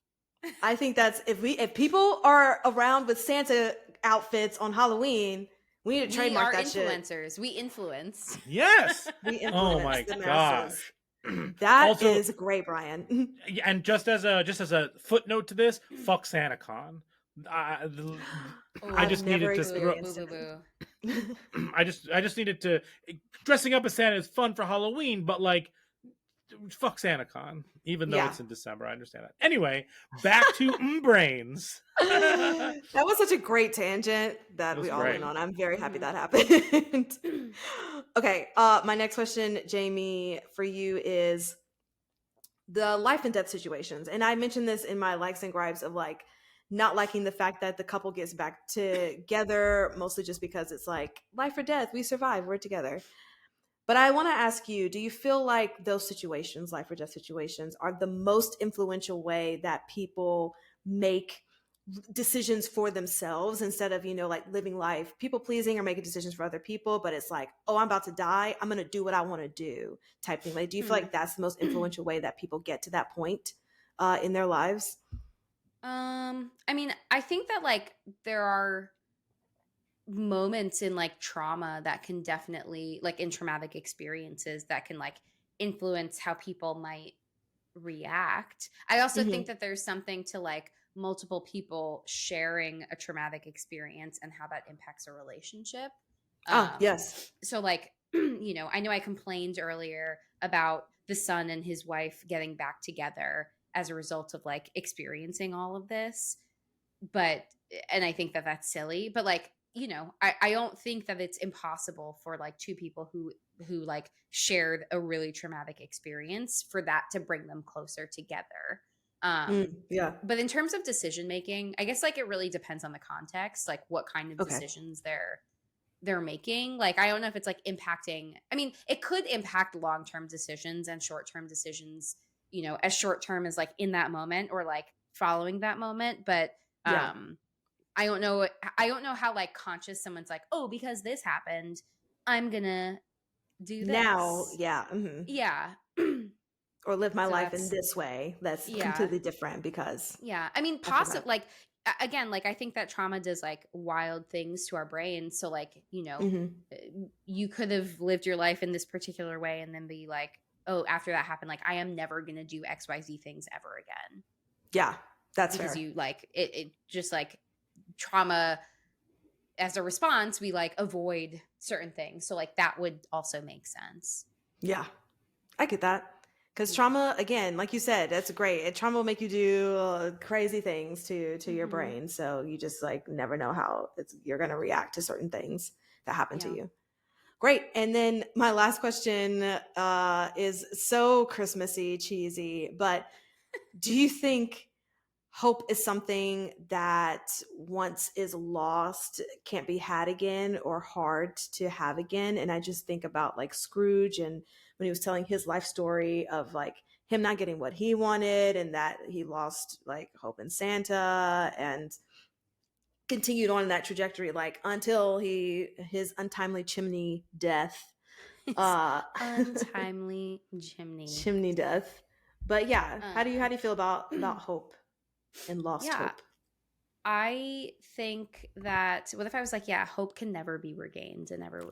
I think that's if people are around with Santa outfits on Halloween. We need to We trademark are that shit. influencers. We influence. Yes. We influence Oh my the masses. gosh. That is Also, great, Brian. and just as a footnote to this, fuck SantaCon. I, I I've just never needed to throw. experienced it. I just needed to. Dressing up as Santa is fun for Halloween, but like, fuck SantaCon. Even though Yeah. it's in December, I understand that. Anyway, back to brains. That was such a great tangent that It was we all great. went on. I'm very happy that happened. Okay, my next question, Jamie, for you is the life and death situations. And I mentioned this in my likes and gripes of like not liking the fact that the couple gets back together, mostly just because it's like life or death, we survive, we're together. But I want to ask you, do you feel like those situations, life or death situations, are the most influential way that people make decisions for themselves instead of, like living life, people pleasing or making decisions for other people? But it's like, oh, I'm about to die, I'm going to do what I want to do type thing. Like, do you feel like that's the most influential way that people get to that point in their lives? I mean, I think that like there are moments in like trauma that can definitely, like in traumatic experiences, that can like influence how people might react. I also think that there's something to like multiple people sharing a traumatic experience and how that impacts a relationship. Yes. So like, I know I complained earlier about the son and his wife getting back together as a result of like experiencing all of this. And I think that that's silly, but like, I don't think that it's impossible for like two people who like shared a really traumatic experience for that to bring them closer together. Yeah. But in terms of decision making, I guess like it really depends on the context, like what kind of decisions they're making. Like, I don't know if it's like impacting, I mean, it could impact long-term decisions and short-term decisions, as short-term as like in that moment or like following that moment. But, I don't know how like conscious someone's like, oh, because this happened, I'm gonna do this. Now, yeah. Yeah. Or live my So life in that's- this way. That's Yeah. completely different because Yeah. I mean, possibly like, again, like I think that trauma does like wild things to our brains. So like, you could have lived your life in this particular way and then be like, oh, after that happened, like I am never going to do XYZ things ever again. yeah, that's Because fair. you like, it just like trauma as a response, we like avoid certain things. So like that would also make sense. Yeah, I get that. Because trauma, again, like you said, that's great. Trauma will make you do crazy things to your brain. So you just like never know how you're going to react to certain things that happen to you. Great. And then my last question is so Christmassy, cheesy, but do you think hope is something that once is lost can't be had again or hard to have again? And I just think about like Scrooge and when he was telling his life story of like him not getting what he wanted and that he lost like hope in Santa and continued on in that trajectory like until his untimely chimney death. Untimely chimney death. But yeah, how do you feel about hope and lost hope? I think that what if I was like, yeah, hope can never be regained and never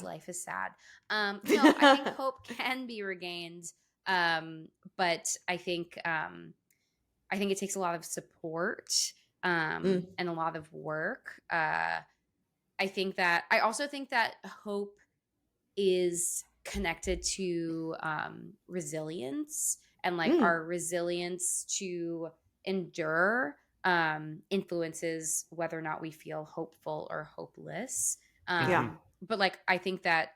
life is sad. No, I think hope can be regained. But I think it takes a lot of support and a lot of work. I also think that hope is connected to resilience and like our resilience to endure influences whether or not we feel hopeful or hopeless. But like I think that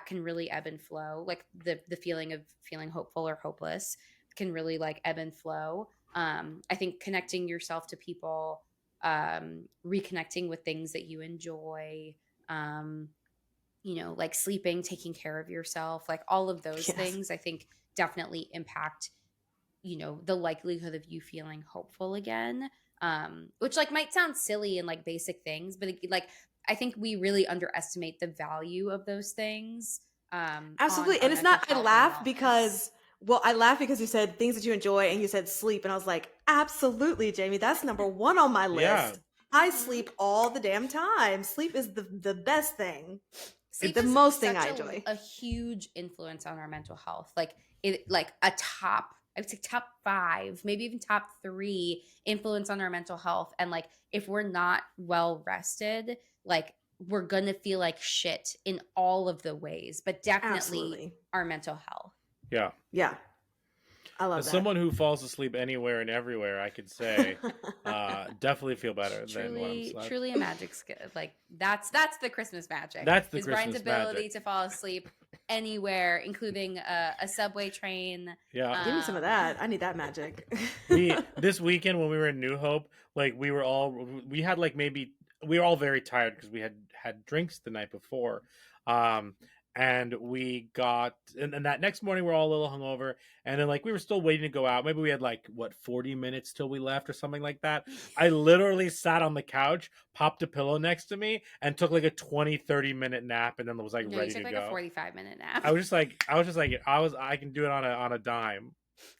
can really ebb and flow. Like the feeling of feeling hopeful or hopeless can really like ebb and flow. I think connecting yourself to people, reconnecting with things that you enjoy, like sleeping, taking care of yourself, like all of those things I think definitely impact the likelihood of you feeling hopeful again, which like might sound silly and like basic things, but like I think we really underestimate the value of those things. Absolutely. And it's not, I laugh because you said things that you enjoy and you said sleep. And I was like, absolutely, Jamie, that's number one on my list. I sleep all the damn time. Sleep is the best thing. Sleep the is most thing such I enjoy. a huge influence on our mental health. Like a top, I would say top 5, maybe even top 3 influence on our mental health. And like if we're not well rested, like we're gonna feel like shit in all of the ways, but definitely Absolutely. our mental health. Yeah. Yeah. I love As that. someone who falls asleep anywhere and everywhere, I could say definitely feel better than when I'm Truly, slept. truly a magic skill. Like that's the Christmas magic. That's the is Brian's Christmas ability magic. to fall asleep anywhere, including a subway train. Yeah. Give me some of that. I need that magic. This weekend when we were in New Hope, like we were all very tired because we had drinks the night before. And we got and that next morning we're all a little hungover, and then like we were still waiting to go out. Maybe we had like 40 minutes till we left or something like that. I literally sat on the couch, popped a pillow next to me, and took like a 20-30 minute nap, and then was like No, ready you took to like go. a 45-minute nap. I can do it on a dime.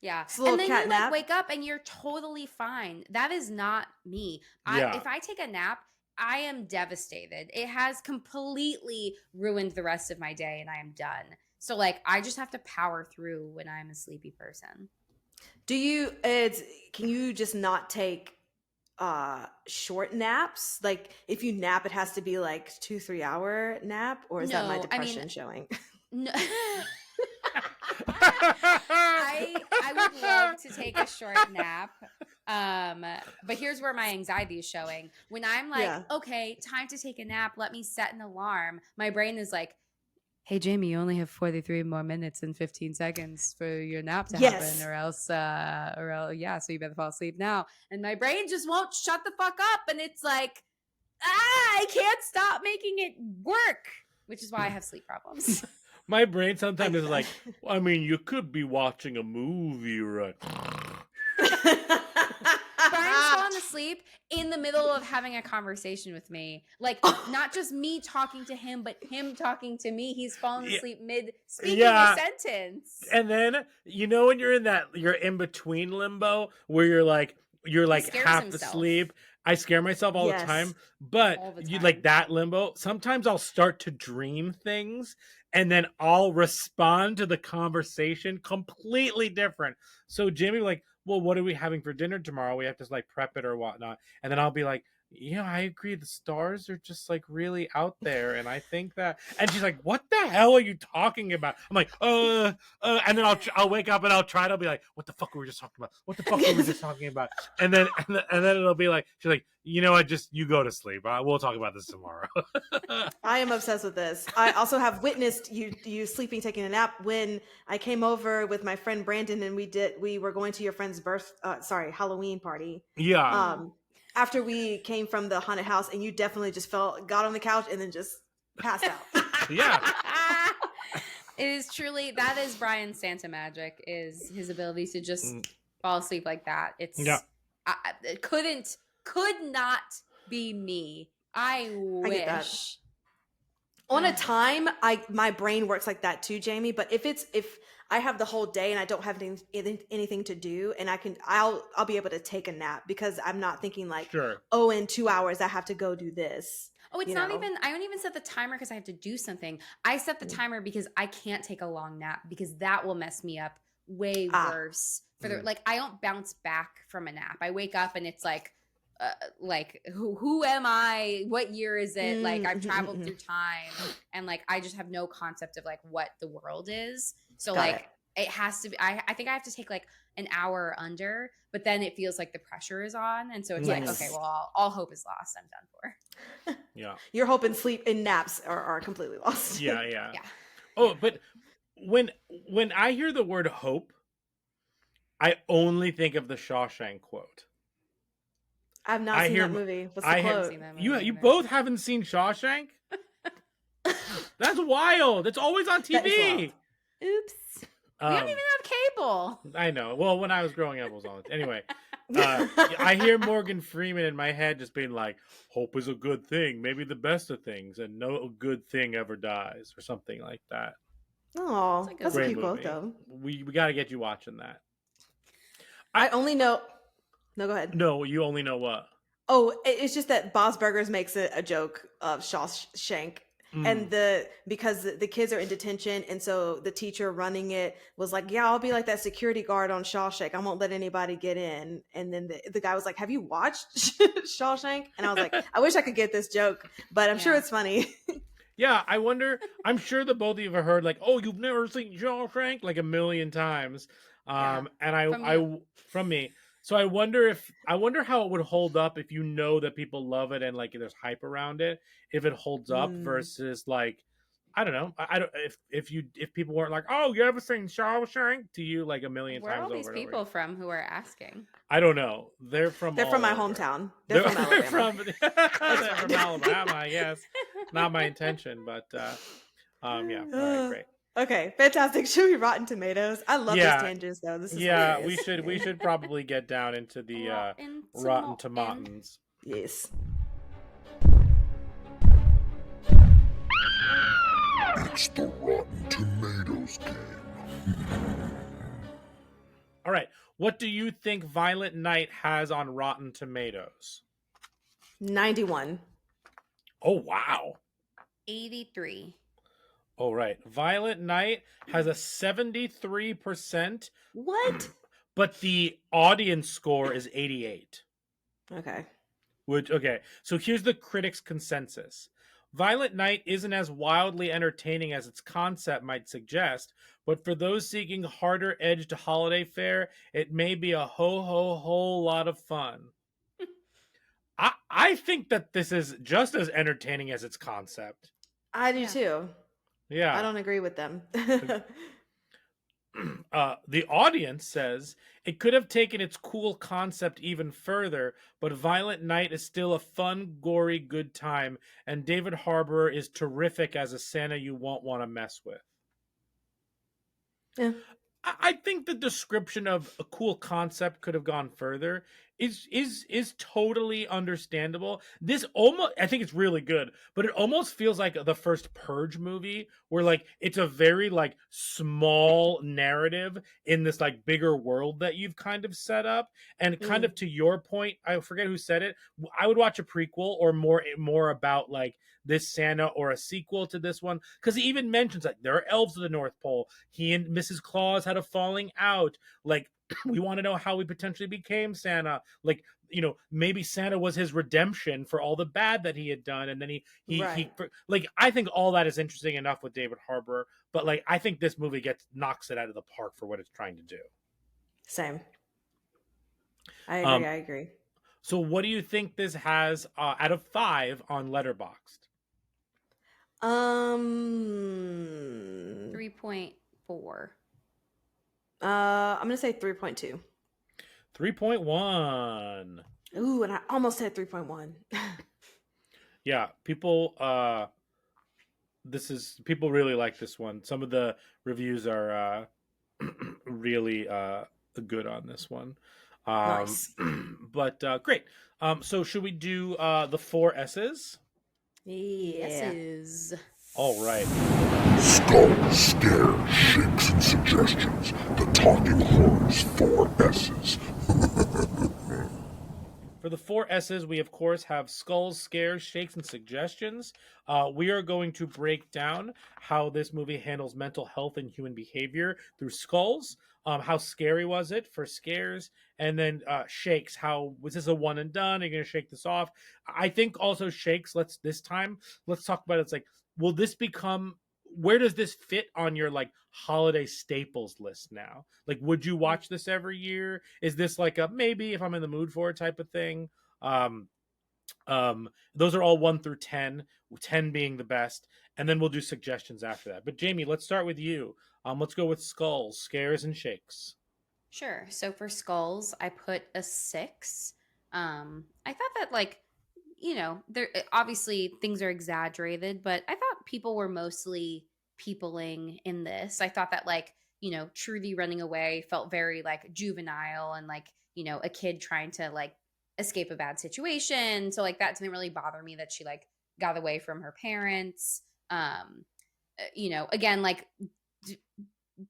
Yeah. It's a little And then cat you nap. like wake up and you're totally fine. That is not me. Yeah. If I take a nap, I am devastated. It has completely ruined the rest of my day and I am done. So like I just have to power through when I'm a sleepy person. Can you just not take short naps? Like if you nap, it has to be like 2-3 hour nap, or is that my No, I mean- depression showing? No. I would love to take a short nap. But here's where my anxiety is showing. When I'm like, Yeah. okay, time to take a nap, let me set an alarm. My brain is like, hey, Jamie, you only have 43 more minutes and 15 seconds for your nap to Yes. happen, or else, so you better fall asleep now. And my brain just won't shut the fuck up. And it's like, I can't stop making it work, which is why I have sleep problems. My brain sometimes is like, I mean, you could be watching a movie, right? Brian's fallen asleep in the middle of having a conversation with me. Like, not just me talking to him, but him talking to me. He's fallen asleep mid speaking a sentence. And then, when you're in between limbo where you're like half himself. asleep. I scare myself all the time, but All the you time. like that limbo. Sometimes I'll start to dream things and then I'll respond to the conversation completely different. So Jamie like, well, what are we having for dinner tomorrow? We have to like prep it or whatnot. And then I'll be like, I agree. The stars are just like really out there. And I think that, and she's like, what the hell are you talking about? I'm like, and then I'll wake up and I'll be like, what the fuck were we just talking about? What the fuck were we just talking about? And then it'll be like, she's like, you know what? Just you go to sleep. We'll talk about this tomorrow. I am obsessed with this. I also have witnessed you sleeping, taking a nap when I came over with my friend Brandon and we were going to your friend's Halloween party. Yeah. After we came from the haunted house, and you definitely just got on the couch and then just passed out. Yeah. It is truly, that is Brian's Santa magic, is his ability to just fall asleep like that. It's it could not be me. I wish. I get that. On a time, my brain works like that too, Jamie. But if I have the whole day and I don't have anything to do, and I'll be able to take a nap because I'm not thinking like, in 2 hours I have to go do this. Oh, it's not even, I don't even set the timer because I have to do something. I set the timer because I can't take a long nap because that will mess me up way worse. Like I don't bounce back from a nap. I wake up and it's like who am I? What year is it? Like I've traveled through time and like I just have no concept of like what the world is. So it has to be, I think I have to take like an hour under, but then it feels like the pressure is on. And so it's like, okay, well, all hope is lost. I'm done for. Yeah. Your hope and sleep and naps are completely lost. Yeah. Oh, but when I hear the word hope, I only think of the Shawshank quote. I've not seen that movie. What's the quote? You both haven't seen Shawshank? That's wild. It's always on TV. Oops. We don't even have cable. I know. Well, when I was growing up, it was on. Anyway, I hear Morgan Freeman in my head just being like, hope is a good thing, maybe the best of things, and no good thing ever dies, or something like that. Oh, that's a cute quote, though. We got to get you watching that. I only know... No, go ahead. No, you only know what? Oh, it's just that Bob's Burgers makes a joke of Shawshank. And because the kids are in detention, and so the teacher running it was like, "Yeah, I'll be like that security guard on Shawshank. I won't let anybody get in." And then the guy was like, "Have you watched Shawshank?" And I was like, "I wish I could get this joke, but I'm sure it's funny." Yeah, I wonder. I'm sure the both of you have heard like, "Oh, you've never seen Shawshank," like a million times. Yeah. And From you. from me. So I wonder how it would hold up if you know that people love it and like there's hype around it. If it holds up versus like, I don't know. I don't if people weren't like, "Oh, you ever seen Shawshank?" to you like a million Where are times all these over and over people again. from who are asking? I don't know. They're from They're all from my over. hometown. They're from They're Alabama. they're from Alabama, I guess. Not my intention, but yeah. All right, great. Okay, fantastic. Should we Rotten Tomatoes? I love these Yeah, tangents though. This is yeah. hilarious. We should probably get down into the Rotten Tomatoes. Yes. It's the Rotten Tomatoes game. All right, what do you think Violent Night has on Rotten Tomatoes? 91. Oh wow. 83. All right, Violent Night has a 73%. What? But the audience score is 88. Okay. Okay, so here's the critics' consensus. Violent Night isn't as wildly entertaining as its concept might suggest, but for those seeking harder-edged holiday fare, it may be a whole lot of fun. I think that this is just as entertaining as its concept. I do too. Yeah. I don't agree with them. The audience says it could have taken its cool concept even further, but Violent Night is still a fun, gory, good time, and David Harbour is terrific as a Santa you won't want to mess with. Yeah. I think the description of a cool concept could have gone further is totally understandable. This almost, I think it's really good, but it almost feels like the first Purge movie where like it's a very like small narrative in this like bigger world that you've kind of set up. And kind of to your point, I forget who said it, I would watch a prequel or more about like this Santa or a sequel to this one, because he even mentions like there are elves of the North Pole. He and Mrs. Claus had a falling out. Like we want to know how he potentially became Santa. Like, you know, maybe Santa was his redemption for all the bad that he had done, and then he like I think all that is interesting enough with David Harbour, but like I think this movie knocks it out of the park for what it's trying to do. Same. I agree. So what do you think this has out of 5 on Letterboxd? 3.4. I'm gonna say 3.2. 3.1. Ooh, and I almost said 3.1. Yeah, people people really like this one. Some of the reviews are really good on this one. Nice. But great. So should we do the 4 S's? Yeah. Yeses. All right. Skull, scare, shakes, and suggestions. The Talking Horns 4 S's. For the 4 S's, we of course have skulls, scares, shakes, and suggestions. We are going to break down how this movie handles mental health and human behavior through skulls. How scary was it for scares, and then shakes. How was this a one and done? Are you going to shake this off? I think also shakes. Let's talk about it. It's like, will this become? Where does this fit on your like holiday staples list now? Like, would you watch this every year? Is this like a maybe if I'm in the mood for it type of thing? Those are all 1 through 10, 10 being the best, and then we'll do suggestions after that. But Jamie, let's start with you. Let's go with skulls, scares, and shakes. Sure. So for skulls, I put a 6. I thought that like, you know, there obviously things are exaggerated, but I thought people were mostly peopling in this. I thought that like, you know, Trudy running away felt very like juvenile and like, you know, a kid trying to like escape a bad situation. So like that didn't really bother me that she like got away from her parents. You know, again, like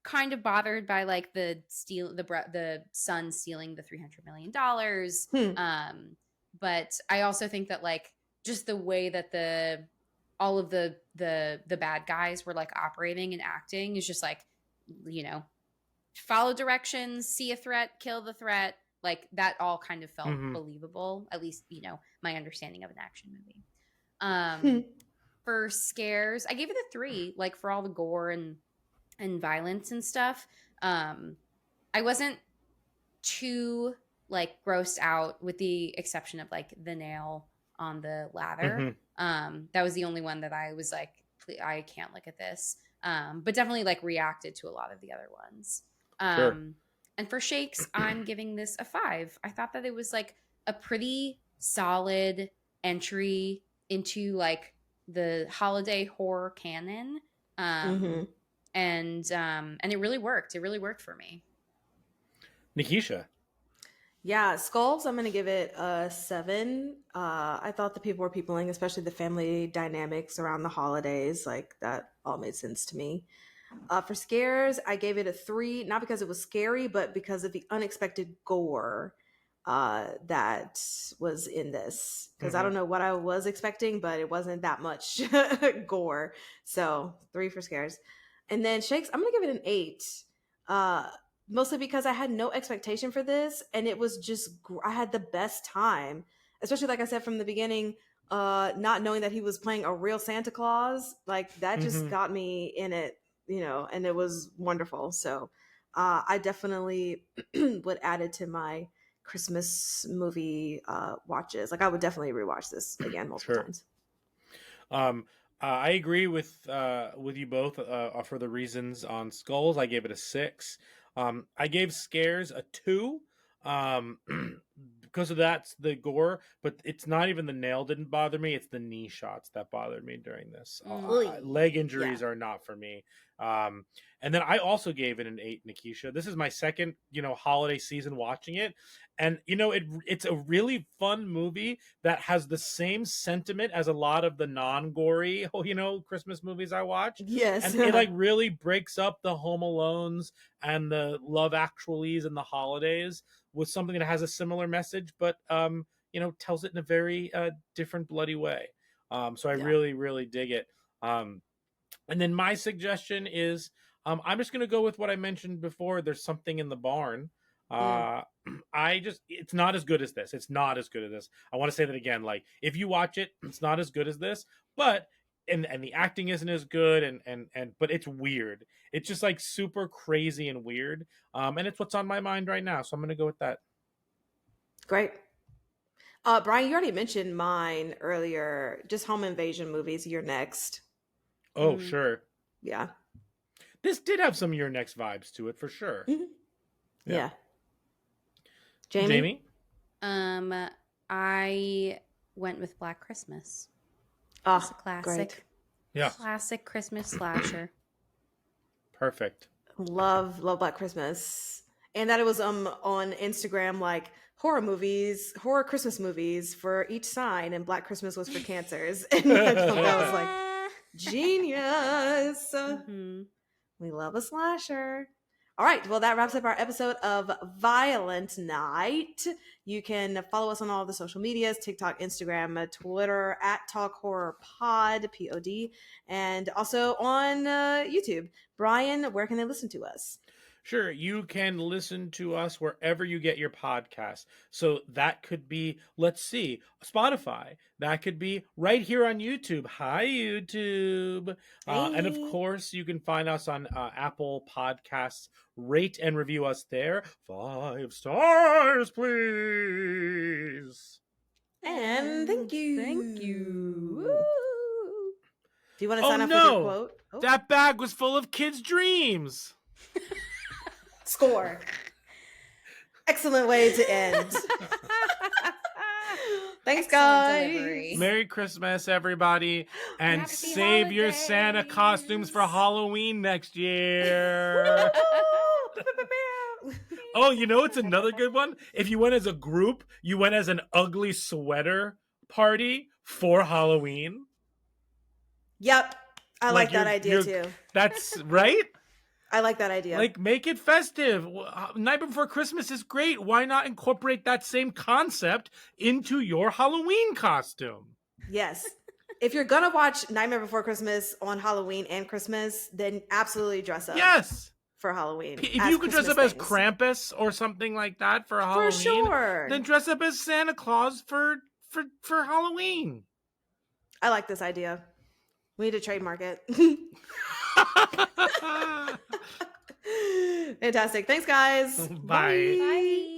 kind of bothered by like the son stealing the $300 million. But I also think that like just the way that all of the bad guys were like operating and acting is just like, you know, follow directions, see a threat, kill the threat. Like that all kind of felt believable, at least, you know, my understanding of an action movie. For scares, I gave it a 3, like for all the gore and violence and stuff. I wasn't too like grossed out, with the exception of like the nail on the ladder. That was the only one that I was like, I can't look at this. But definitely like reacted to a lot of the other ones. Sure. And for shakes, I'm giving this a 5. I thought that it was like a pretty solid entry into like the holiday horror canon. And it really worked. It really worked for me. Nikisha. Yeah, Skulls, I'm going to give it a 7. I thought the people were peopling, especially the family dynamics around the holidays. Like, that all made sense to me. For scares, I gave it a 3, not because it was scary, but because of the unexpected gore that was in this. Because I don't know what I was expecting, but it wasn't that much gore. So 3 for scares. And then shakes, I'm going to give it an 8. Mostly because I had no expectation for this, and it was just, I had the best time, especially like I said from the beginning, not knowing that he was playing a real Santa Claus. Like that just got me in it, you know, and it was wonderful. So I definitely would add it to my Christmas movie watches. Like I would definitely rewatch this again multiple times. I agree with you both for the reasons on Skulls. I gave it a 6. I gave Scares a 2 because of that's the gore, but it's not even the nail didn't bother me. It's the knee shots that bothered me during this. Leg injuries are not for me. And then I also gave it an 8, Nikisha. This is my second, you know, holiday season watching it. And, you know, it's a really fun movie that has the same sentiment as a lot of the non-gory, you know, Christmas movies I watch. Yes. And it like really breaks up the Home Alones and the Love Actuallys and the holidays with something that has a similar message, but, you know, tells it in a very different bloody way. So I really, really dig it. And then my suggestion is, I'm just going to go with what I mentioned before. There's Something in the Barn. It's not as good as this. It's not as good as this. I want to say that again. Like, if you watch it, it's not as good as this, but, and the acting isn't as good, but it's weird. It's just like super crazy and weird. And it's what's on my mind right now. So I'm going to go with that. Great. Brian, you already mentioned mine earlier, just home invasion movies. You're next. Oh, sure. Yeah. This did have some Your Next vibes to it for sure. Yeah. Jamie? I went with Black Christmas. Oh, it's a classic. Great. Yeah. Classic Christmas slasher. Perfect. Love Black Christmas. And that it was on Instagram, like horror Christmas movies for each sign, and Black Christmas was for cancers. And I thought that was like genius. We love a slasher. All right, well, that wraps up our episode of Violent Night. You can follow us on all the social medias, TikTok, Instagram, Twitter, @TalkHorrorPod, P-O-D, and also on YouTube. Brian, where can they listen to us? Sure, you can listen to us wherever you get your podcasts. So that could be, let's see, Spotify. That could be right here on YouTube. Hi, YouTube. And of course, you can find us on Apple Podcasts. Rate and review us there. 5 stars, please. And thank you. Thank you. Woo. Do you want to sign off with your quote? Oh. That bag was full of kids' dreams. Score. Excellent way to end. Thanks, guys. Delivery. Merry Christmas, everybody. And Happy save your Santa holidays. costumes for Halloween next year. Oh, you know, it's another good one. If you went as a group, you went as an ugly sweater party for Halloween. Yep. I like that idea too. That's right. I like that idea. Like, make it festive. Night Before Christmas is great. Why not incorporate that same concept into your Halloween costume? Yes. If you're gonna watch Nightmare Before Christmas on Halloween and Christmas, then absolutely dress up. Yes. For Halloween. If you could dress up as Krampus or something like that for Halloween, for sure, then dress up as Santa Claus for Halloween. I like this idea. We need to trademark it. Fantastic. Thanks, guys. Bye. Bye.